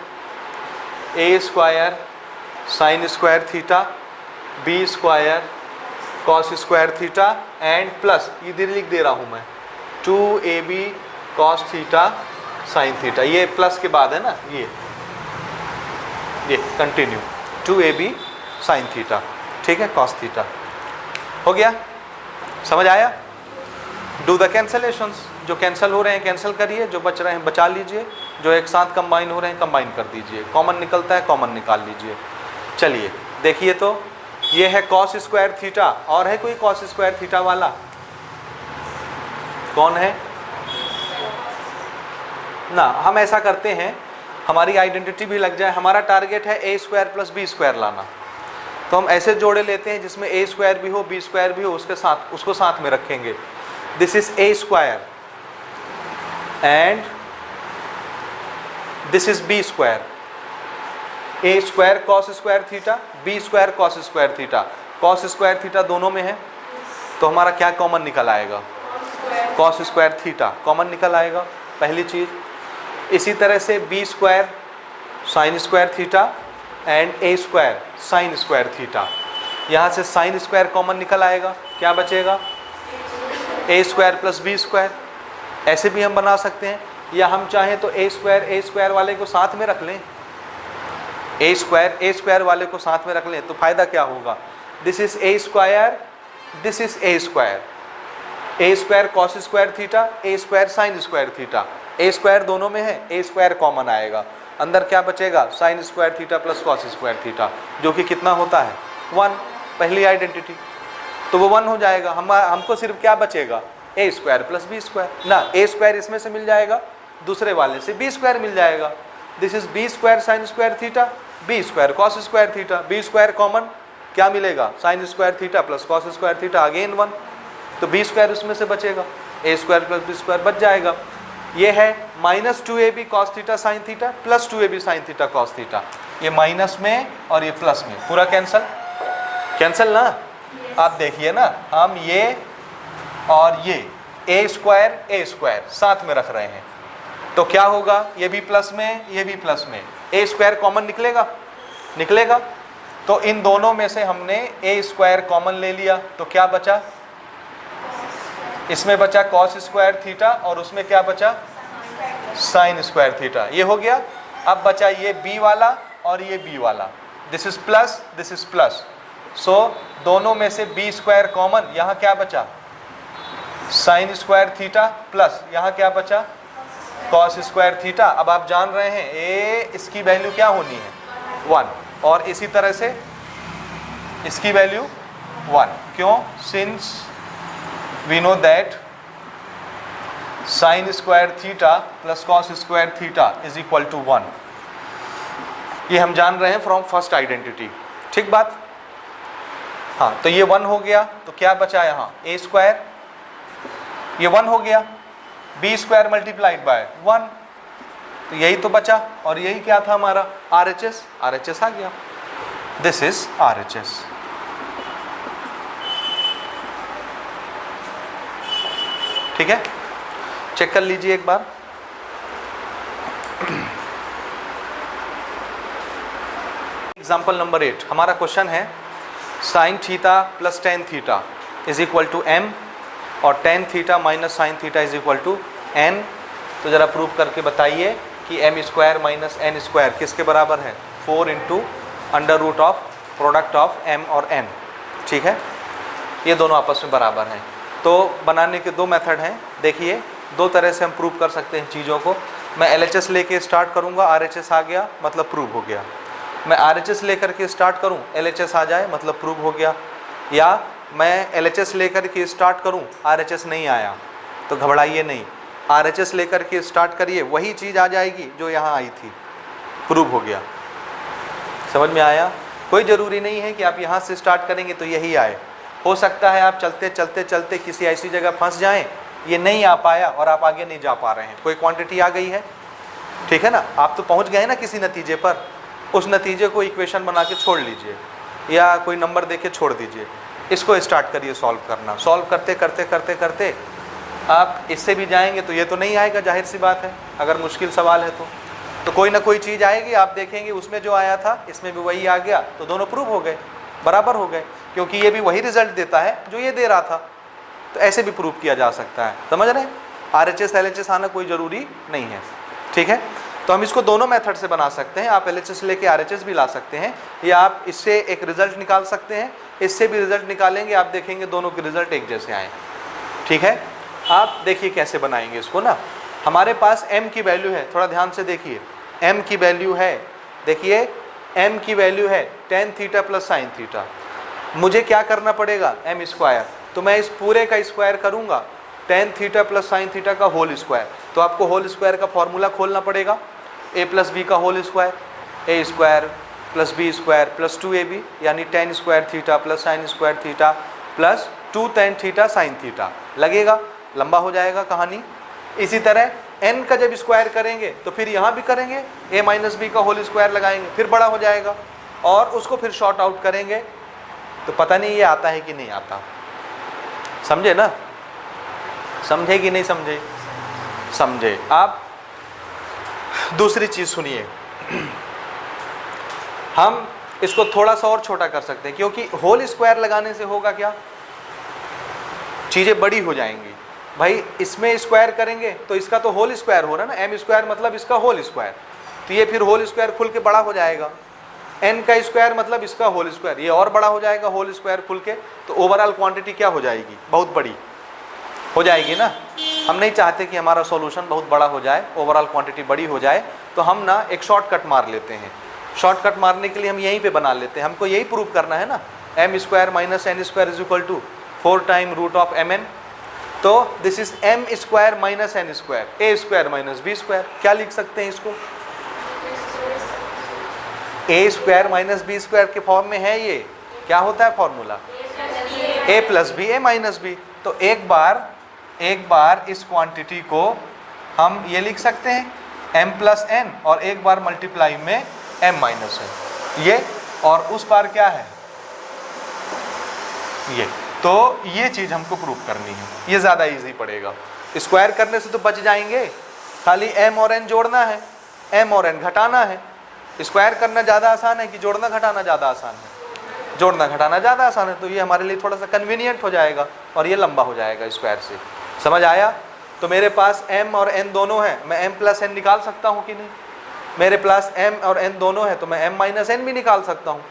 a square sine square theta b square cos square theta and plus इधर लिख दे रहा हूँ मैं 2ab cos theta sine theta. ये प्लस के बाद है ना, ये कंटिन्यू 2ab साइन थीटा। ठीक है, कॉस थीटा हो गया, समझ आया। डू द कैंसलेशंस, जो कैंसिल हो रहे हैं कैंसिल करिए, जो बच रहे हैं बचा लीजिए, जो एक साथ कंबाइन हो रहे हैं कंबाइन कर दीजिए, कॉमन निकलता है कॉमन निकाल लीजिए। चलिए देखिए, तो ये है कॉस स्क्वायर थीटा, और है कोई कॉस स्क्वायर थीटा वाला, कौन है ना। हम ऐसा करते हैं, हमारी आइडेंटिटी भी लग जाए, हमारा टारगेट है a square plus b square लाना, तो हम ऐसे जोड़े लेते हैं जिसमें a स्क्वायर भी हो b स्क्वायर भी हो, उसको साथ में रखेंगे। This is a square and this is b square, a square cos square theta, b square cos square theta, cos square theta दोनों में है, तो हमारा क्या कॉमन निकल आएगा, कॉस स्क्वायर थीटा कॉमन निकल आएगा, पहली चीज़। इसी तरह से b square sine square theta and a square sine square theta, यहाँ से साइन स्क्वायर कॉमन निकल आएगा, क्या बचेगा, a square plus b square. ऐसे भी हम बना सकते हैं, या हम चाहें तो a स्क्वायर वाले को साथ में रख लें, a स्क्वायर वाले को साथ में रख लें, तो फायदा क्या होगा, this is a square, this is a square cos square theta, a square sine square theta, a square दोनों में है, a स्क्वायर कॉमन आएगा, अंदर क्या बचेगा, sign square theta plus cos square theta, जो कि कितना होता है 1, पहली आइडेंटिटी, तो वो 1 हो जाएगा। हमको सिर्फ क्या बचेगा, a square plus b square ना, a स्क्वायर इसमें से मिल जाएगा, दूसरे वाले से b स्क्वायर मिल जाएगा, this is b square sine square theta b square cos square theta, b square common क्या मिलेगा, sine square theta plus cos square theta, again 1, तो बी स्क्वायर उसमें से बचेगा, a square plus B square बच जाएगा। ये है minus 2ab cos theta sine theta plus 2ab sine theta cos theta, ये माइनस में और ये प्लस में, पूरा कैंसल, कैंसल ना। आप देखिए ना, हम ये और ये ए स्क्वायर साथ में रख रहे हैं, तो क्या होगा, ये भी प्लस में ये भी प्लस में, ए स्क्वायर कॉमन निकलेगा, निकलेगा। तो इन दोनों में से हमने ए स्क्वायर कॉमन ले लिया, तो क्या बचा, इसमें बचा कॉस स्क्वायर थीटा और उसमें क्या बचा, साइन स्क्वायर थीटा, ये हो गया। अब बचा ये बी वाला और ये बी वाला, this is plus this is plus, so दोनों में से बी स्क्वायर कॉमन, यहाँ क्या बचा, साइन स्क्वायर थीटा प्लस यहाँ क्या बचा, कॉस स्क्वायर थीटा। अब आप जान रहे हैं ए इसकी वैल्यू क्या होनी है, 1, और इसी तरह से इसकी वैल्यू 1, क्यों, since we know that sine square theta plus cos square theta is equal to 1, ये हम जान रहे हैं फ्रॉम फर्स्ट आइडेंटिटी, ठीक बात। हाँ, तो ये 1 हो गया, तो क्या बचा यहाँ, ए स्क्वायर, ये 1 हो गया, बी स्क्वायर मल्टीप्लाइड बाय 1, तो यही तो बचा, और यही क्या था हमारा RHS, RHS आ गया, दिस इज RHS। ठीक है, चेक कर लीजिए एक बार। एग्जाम्पल नंबर 8, हमारा क्वेश्चन है sine theta plus tan theta is equal to m और tan theta minus sine theta is equal to n। तो ज़रा प्रूव करके बताइए कि m square minus n square किसके बराबर है, 4 into under root of product of m और n। ठीक है, ये दोनों आपस में बराबर हैं। तो बनाने के दो मेथड हैं, देखिए दो तरह से हम प्रूव कर सकते हैं चीज़ों को। मैं LHS लेके स्टार्ट करूँगा, RHS आ गया मतलब प्रूव हो गया। मैं RHS लेकर के स्टार्ट करूँ, LHS आ जाए मतलब प्रूव हो गया। या मैं LHS लेकर के स्टार्ट करूँ, RHS नहीं आया तो घबराइए नहीं, RHS लेकर के स्टार्ट करिए, वही चीज़ आ जाएगी जो यहाँ आई थी, प्रूव हो गया। समझ में आया? कोई ज़रूरी नहीं है कि आप यहाँ से स्टार्ट करेंगे तो यही आए, हो सकता है आप चलते चलते चलते किसी ऐसी जगह फंस जाएं, ये नहीं आ पाया और आप आगे नहीं जा पा रहे हैं, कोई क्वांटिटी आ गई है, ठीक है ना, आप तो पहुँच गए ना किसी नतीजे पर, उस नतीजे को इक्वेशन बना के छोड़ लीजिए या कोई नंबर दे के छोड़ दीजिए, इसको स्टार्ट करिए सॉल्व करना। सॉल्व करते करते करते करते आप इससे भी जाएंगे तो ये तो नहीं आएगा, जाहिर सी बात है, अगर मुश्किल सवाल है तो कोई ना कोई चीज़ आएगी, आप देखेंगे उसमें जो आया था इसमें भी वही आ गया, तो दोनों प्रूव हो गए, बराबर हो गए, क्योंकि ये भी वही रिजल्ट देता है जो ये दे रहा था। तो ऐसे भी प्रूव किया जा सकता है, समझ रहे हैं? RHS LHS आना कोई ज़रूरी नहीं है, ठीक है। तो हम इसको दोनों मेथड से बना सकते हैं, आप LHS लेके RHS भी ला सकते हैं, या आप इससे एक रिजल्ट निकाल सकते हैं, इससे भी रिजल्ट निकालेंगे, आप देखेंगे दोनों के रिजल्ट एक जैसे आए, ठीक है। आप देखिए कैसे बनाएंगे इसको ना। हमारे पास m की वैल्यू है, थोड़ा ध्यान से देखिए, m की वैल्यू है, देखिए m की वैल्यू है ten theta plus sine theta. मुझे क्या करना पड़ेगा, m स्क्वायर, तो मैं इस पूरे का स्क्वायर करूँगा, tan theta plus sine theta का होल स्क्वायर। तो आपको होल स्क्वायर का फॉर्मूला खोलना पड़ेगा, a प्लस बी का whole square, A square plus B square plus 2ab, यानी tan square theta plus sine square theta plus 2 tan theta sine theta. लगेगा, लंबा हो जाएगा कहानी। इसी तरह n का जब स्क्वायर करेंगे तो फिर यहाँ भी करेंगे, a माइनस बी का होल स्क्वायर लगाएंगे, फिर बड़ा हो जाएगा, और उसको फिर शॉर्ट आउट करेंगे। तो पता नहीं ये आता है कि नहीं आता, समझे ना? समझे कि नहीं समझे? समझे। आप दूसरी चीज़ सुनिए, हम इसको थोड़ा सा और छोटा कर सकते हैं, क्योंकि होल स्क्वायर लगाने से होगा क्या, चीज़ें बड़ी हो जाएंगी। भाई इसमें स्क्वायर करेंगे तो इसका तो होल स्क्वायर हो रहा है ना, m स्क्वायर मतलब इसका होल स्क्वायर, तो ये फिर होल स्क्वायर खुल के बड़ा हो जाएगा। n का स्क्वायर मतलब इसका होल स्क्वायर, ये और बड़ा हो जाएगा होल स्क्वायर खुल के, तो ओवरऑल क्वांटिटी क्या हो जाएगी, बहुत बड़ी हो जाएगी ना। हम नहीं चाहते कि हमारा सॉल्यूशन बहुत बड़ा हो जाए, ओवरऑल क्वांटिटी बड़ी हो जाए, तो हम ना एक शॉर्टकट मार लेते हैं। शॉर्टकट मारने के लिए हम यहीं पे बना लेते हैं, हमको यही प्रूव करना है ना, m square minus n square is equal to 4 time root of mn। तो this is m square minus n square, a square minus b square. क्या लिख सकते हैं इसको, a square minus B square के फॉर्म में है ये। क्या होता है formula? A plus B a minus b. तो एक बार इस क्वांटिटी को हम ये लिख सकते हैं m प्लस एन, और एक बार मल्टीप्लाई में m माइनस एन, ये। और उस बार क्या है? ये। तो ये चीज़ हमको प्रूव करनी है, ये ज़्यादा इजी पड़ेगा। स्क्वायर करने से तो बच जाएंगे, खाली m और n जोड़ना है, m और n घटाना है। स्क्वायर करना ज़्यादा आसान है कि जोड़ना घटाना ज़्यादा आसान है? जोड़ना घटाना ज़्यादा आसान है। तो ये हमारे लिए थोड़ा सा कन्वीनियंट हो जाएगा और ये लंबा हो जाएगा स्क्वायर से। समझ आया? तो मेरे पास m और n दोनों हैं, मैं m प्लस n निकाल सकता हूँ कि नहीं? मेरे पास m और n दोनों हैं तो मैं m माइनस n भी निकाल सकता हूँ,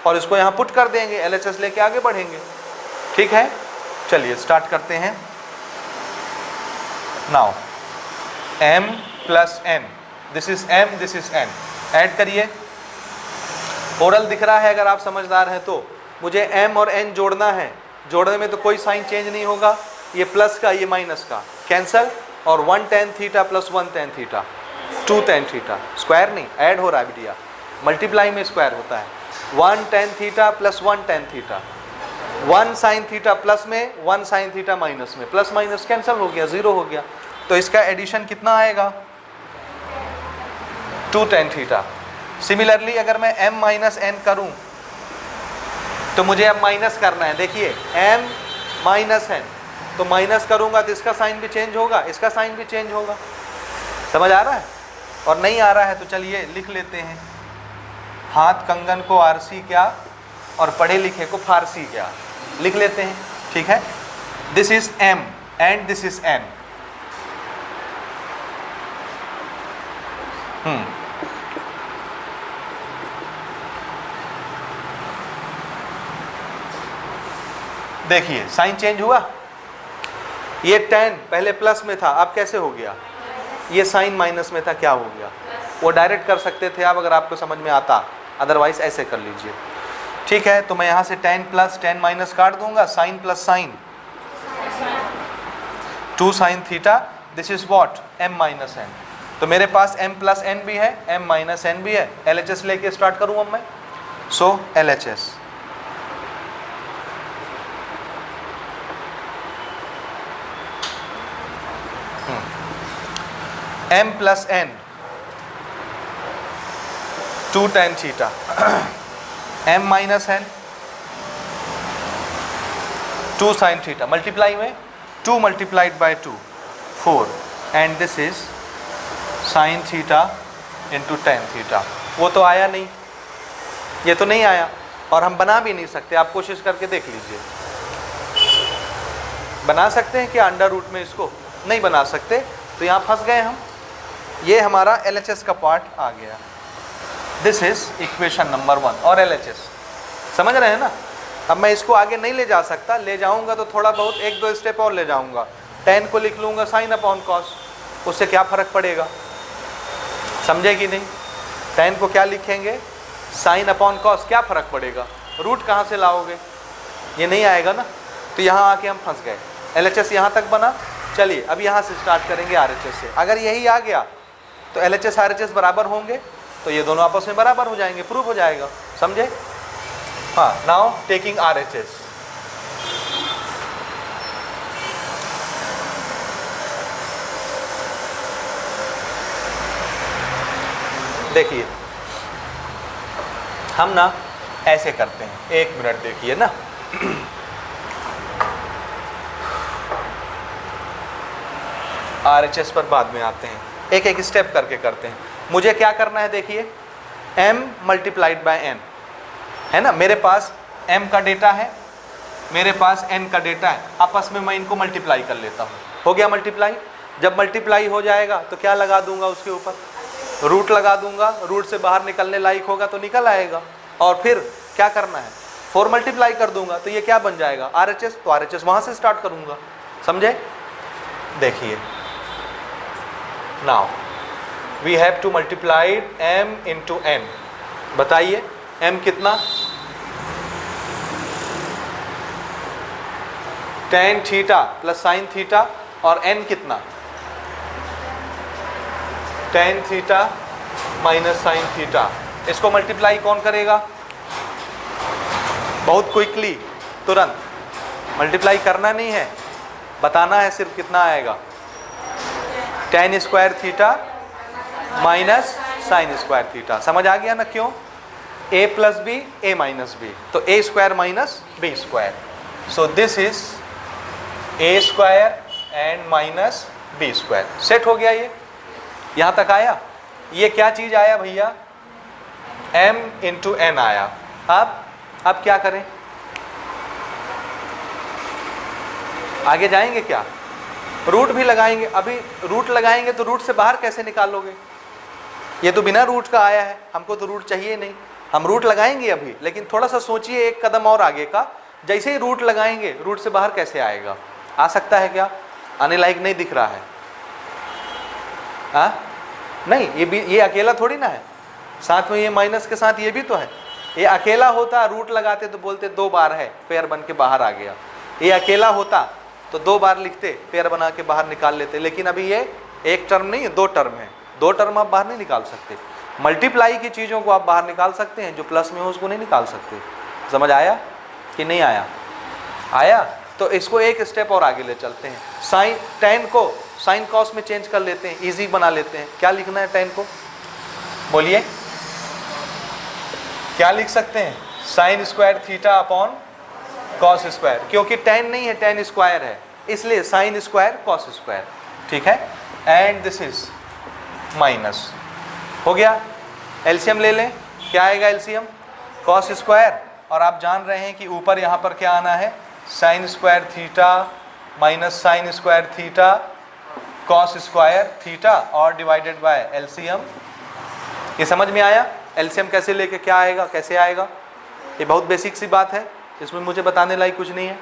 और इसको यहाँ पुट कर देंगे, LHS लेके आगे बढ़ेंगे। ठीक है, चलिए स्टार्ट करते हैं। Now m plus n, this is m, this is n, add करिए। ओरल दिख रहा है अगर आप समझदार हैं तो। मुझे m और n जोड़ना है, जोड़ने में तो कोई साइन चेंज नहीं होगा, ये प्लस का ये माइनस का कैंसल, और 1 tan theta plus 1 tan theta 2 tan theta, square नहीं ऐड हो रहा है बिटिया, मल्टीप्लाई में स्क्वायर होता है। 1 tan theta plus 1 tan theta, 1 sin theta plus में 1 sin थीटा माइनस में, प्लस माइनस कैंसिल हो गया, जीरो हो गया। तो इसका एडिशन कितना आएगा? 2 tan थीटा। सिमिलरली अगर मैं m माइनस n करूं तो मुझे अब माइनस करना है। देखिए m माइनस n, तो माइनस करूंगा तो इसका साइन भी चेंज होगा, इसका साइन भी चेंज होगा। समझ आ रहा है? और नहीं आ रहा है तो चलिए लिख लेते हैं, हाथ कंगन को आरसी क्या और पढ़े लिखे को फारसी क्या, लिख लेते हैं। ठीक है, this is m and this is n। देखिए साइन चेंज हुआ, ये tan पहले प्लस में था, अब कैसे हो गया? ये साइन माइनस में था, क्या हो गया? वो डायरेक्ट कर सकते थे आप अगर आपको समझ में आता, अदरवाइज ऐसे कर लीजिए। ठीक है, तो मैं यहाँ से tan प्लस tan माइनस काट दूंगा, sine plus sine 2 sin theta, this is what? m minus n। तो मेरे पास m प्लस n भी है, m माइनस n भी है। LHS लेके स्टार्ट करूँ अब मैं, सो LHS m plus n 2 tan theta m minus n 2 sin theta, multiply में 2 multiplied by 2 4, and this is sin theta into tan theta. वो तो आया नहीं, ये तो नहीं आया, और हम बना भी नहीं सकते। आप कोशिश करके देख लीजिए, बना सकते हैं क्या अंडर रूट में? इसको नहीं बना सकते, तो यहाँ फंस गए हम। ये हमारा LHS का पार्ट आ गया। दिस इज इक्वेशन नंबर 1 और LHS, समझ रहे हैं ना? अब मैं इसको आगे नहीं ले जा सकता, ले जाऊंगा तो थोड़ा बहुत 1-2 स्टेप और ले जाऊंगा। tan को लिख लूंगा साइन अपॉन कॉस, उससे क्या फ़र्क पड़ेगा? समझे कि नहीं? tan को क्या लिखेंगे? साइन अपॉन कॉस, क्या फ़र्क पड़ेगा? रूट कहाँ से लाओगे? ये नहीं आएगा ना, तो यहाँ आके हम फंस गए। LHS यहाँ तक बना। चलिए अब यहाँ से स्टार्ट करेंगे RHS से। अगर यही आ गया तो LHS RHS बराबर होंगे, तो ये दोनों आपस में बराबर हो जाएंगे, प्रूफ हो जाएगा। समझे? हाँ, नाउ टेकिंग RHS। देखिए हम ना ऐसे करते हैं, 1 मिनट देखिए ना। RHS पर बाद में आते हैं, एक एक स्टेप करके करते हैं। मुझे क्या करना है? देखिए m मल्टीप्लाइड बाय n है ना, मेरे पास m का डेटा है, मेरे पास n का डेटा है, आपस में मैं इनको मल्टीप्लाई कर लेता हूँ। हो गया मल्टीप्लाई। जब मल्टीप्लाई हो जाएगा तो क्या लगा दूंगा उसके ऊपर? रूट लगा दूंगा, रूट से बाहर निकलने लायक होगा तो निकल आएगा। और फिर क्या करना है? 4 मल्टीप्लाई कर दूंगा, तो ये क्या बन जाएगा? RHS। तो RHS वहाँ से स्टार्ट करूँगा। समझे? देखिए now we have to multiply m into n। बताइए m कितना? tan theta plus sine theta, और n कितना? tan theta minus sine theta. इसको मल्टीप्लाई कौन करेगा? बहुत क्विकली, तुरंत। मल्टीप्लाई करना नहीं है, बताना है सिर्फ कितना आएगा। tan square theta minus sine square theta. समझ आ गया ना क्यों? a plus b a minus b, तो a square minus B square. So this is a square and minus B square. Set हो गया ये, यहाँ तक आया। ये क्या चीज आया भैया? m इंटू n आया। अब क्या करें? आगे जाएंगे क्या? रूट भी लगाएंगे। अभी रूट लगाएंगे तो रूट से बाहर कैसे निकालोगे? ये तो बिना रूट का आया है, हमको तो रूट चाहिए नहीं। हम रूट लगाएंगे अभी, लेकिन थोड़ा सा सोचिए एक कदम और आगे का। जैसे ही रूट लगाएंगे, रूट से बाहर कैसे आएगा? आ सकता है क्या? आने लायक नहीं दिख रहा है। नहीं, ये अकेला थोड़ी ना है, साथ में ये माइनस के साथ ये भी तो है। ये अकेला होता, रूट लगाते तो बोलते 2 बार है, पेयर बन के बाहर आ गया। ये अकेला होता तो 2 बार लिखते, पेयर बना के बाहर निकाल लेते। लेकिन अभी ये एक टर्म नहीं है, 2 टर्म है। 2 टर्म आप बाहर नहीं निकाल सकते। मल्टीप्लाई की चीज़ों को आप बाहर निकाल सकते हैं, जो प्लस में हो उसको नहीं निकाल सकते। समझ आया कि नहीं आया? आया। तो इसको एक स्टेप और आगे ले चलते हैं। साइन tan को साइन कॉस में चेंज कर लेते हैं, इजी बना लेते हैं। क्या लिखना है tan को? बोलिए, क्या लिख सकते हैं? Sign square theta upon cos square, क्योंकि tan नहीं है, tan स्क्वायर है, इसलिए साइन स्क्वायर कॉस स्क्वायर। ठीक है, एंड दिस इज माइनस। हो गया। एलसीएम ले लें। क्या आएगा एलसीएम? कॉस स्क्वायर, और आप जान रहे हैं कि ऊपर यहाँ पर क्या आना है? Sine square theta minus sine square theta cos square theta और डिवाइडेड बाय एलसीएम। ये समझ में आया? एलसीएम कैसे लेके क्या आएगा, कैसे आएगा? ये बहुत बेसिक सी बात है, इसमें मुझे बताने लायक कुछ नहीं है।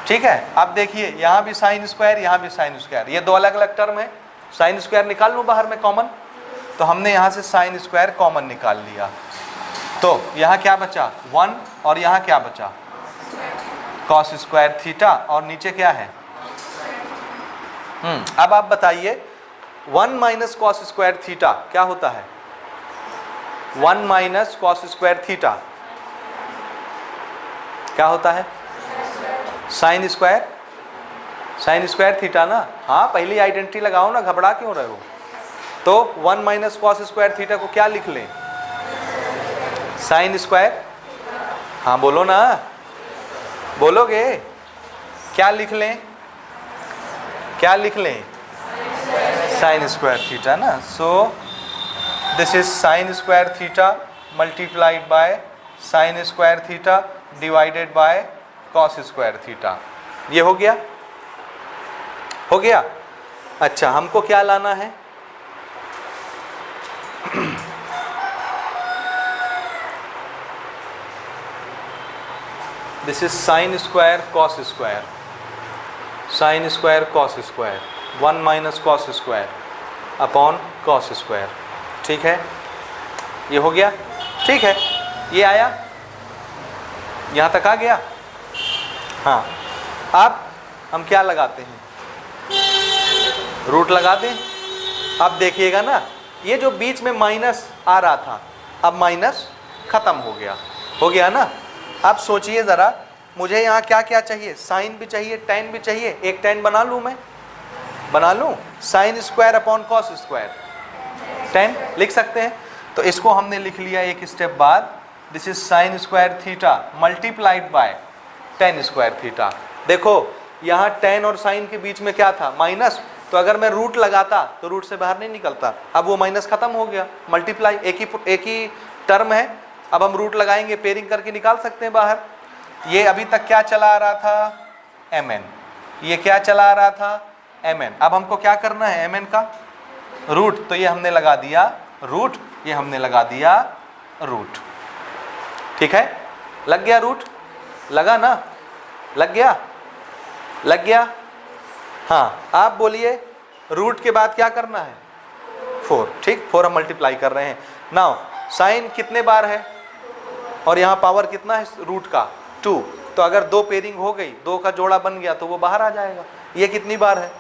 ठीक है, अब देखिए यहाँ भी साइन स्क्वायर, यहाँ भी साइन स्क्वायर, ये 2 अलग अलग टर्म है। साइन स्क्वायर निकाल लूँ बाहर में कॉमन, तो हमने यहाँ से साइन स्क्वायर कॉमन निकाल लिया। तो यहाँ क्या बचा? 1, और यहाँ क्या बचा? कॉस स्क्वायर थीटा, और नीचे क्या है? अब आप बताइए, 1 माइनस कॉस स्क्वायर थीटा क्या होता है? 1 माइनस कॉस स्क्वायर थीटा क्या होता है? Sine square, sine square theta ना। हाँ, पहली आइडेंटिटी लगाओ ना, घबरा क्यों रहे हो? तो 1 माइनस कॉस स्क्वायर थीटा को क्या लिख लें? Sine square. हाँ बोलो ना, बोलोगे? क्या लिख लें? क्या लिख लें? साइन स्क्वायर थीटा ना। So this is sine square theta multiplied by sign square theta divided by cos square theta. ये हो गया? हो गया। अच्छा, हमको क्या लाना है? This is sine square cos square, sine square cos square, 1 minus cos square upon cos square. ठीक है, ये हो गया। ठीक है, ये आया, यहाँ तक आ गया। हाँ, अब हम क्या लगाते हैं? रूट लगा दें। अब देखिएगा ना, ये जो बीच में माइनस आ रहा था, अब माइनस खत्म हो गया। हो गया ना? अब सोचिए ज़रा, मुझे यहाँ क्या क्या चाहिए? साइन भी चाहिए, tan भी चाहिए। एक tan बना लूँ मैं, बना लूँ। Sine square upon cos square, tan लिख सकते हैं। तो इसको हमने लिख लिया एक स्टेप बाद। This is sine square theta multiplied bye tan square theta. देखो यहाँ tan और साइन के बीच में क्या था? माइनस। तो अगर मैं रूट लगाता तो रूट से बाहर नहीं निकलता। अब वो माइनस खत्म हो गया, मल्टीप्लाई एक ही टर्म है। अब हम रूट लगाएंगे, पेयरिंग करके निकाल सकते हैं बाहर। ये अभी तक क्या चला आ रहा था? mn। ये क्या चला आ रहा था? mn। अब हमको क्या करना है? mn का रूट। तो ये हमने लगा दिया रूट, ये हमने लगा दिया रूट। ठीक है, लग गया रूट? लगा ना? लग गया? लग गया? हाँ, आप बोलिए रूट के बाद क्या करना है? 4। ठीक, 4 हम मल्टीप्लाई कर रहे हैं। नाउ साइन कितने बार है और यहाँ पावर कितना है रूट का? 2। तो अगर 2 पेयरिंग हो गई, 2 का जोड़ा बन गया तो वो बाहर आ जाएगा। ये कितनी बार है?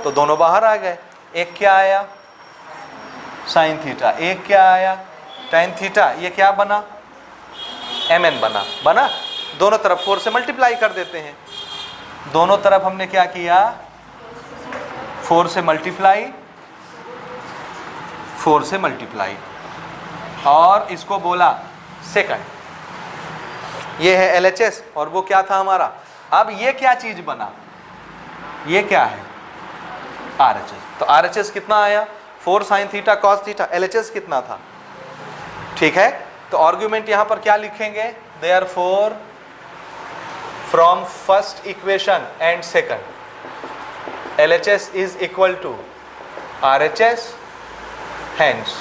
तो दोनों बाहर आ गए। एक क्या आया? Sine theta. एक क्या आया? tan थीटा, ये क्या बना, mn बना। दोनों तरफ 4 से मल्टीप्लाई कर देते हैं। दोनों तरफ हमने क्या किया, 4 से मल्टीप्लाई और इसको बोला सेकंड। ये है LHS और वो क्या था हमारा। अब ये क्या चीज बना, ये क्या है, RHS। तो RHS कितना आया, 4 sin theta cos theta. LHS कितना था, ठीक है। तो आर्गुमेंट यहां पर क्या लिखेंगे, therefore from first equation and second LHS is equal to RHS, hence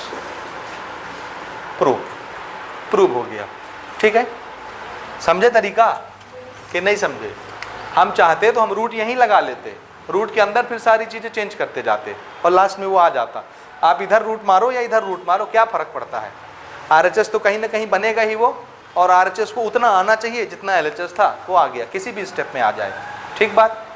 prove हो गया। ठीक है, समझे तरीका कि नहीं समझे। हम चाहते तो हम रूट यहीं लगा लेते, रूट के अंदर फिर सारी चीजें चेंज करते जाते और लास्ट में वो आ जाता। आप इधर रूट मारो या इधर रूट मारो, क्या फर्क पड़ता है। RHS तो कहीं ना कहीं बनेगा ही वो, और RHS को उतना आना चाहिए जितना LHS था, वो आ गया, किसी भी स्टेप में आ जाए। ठीक बात।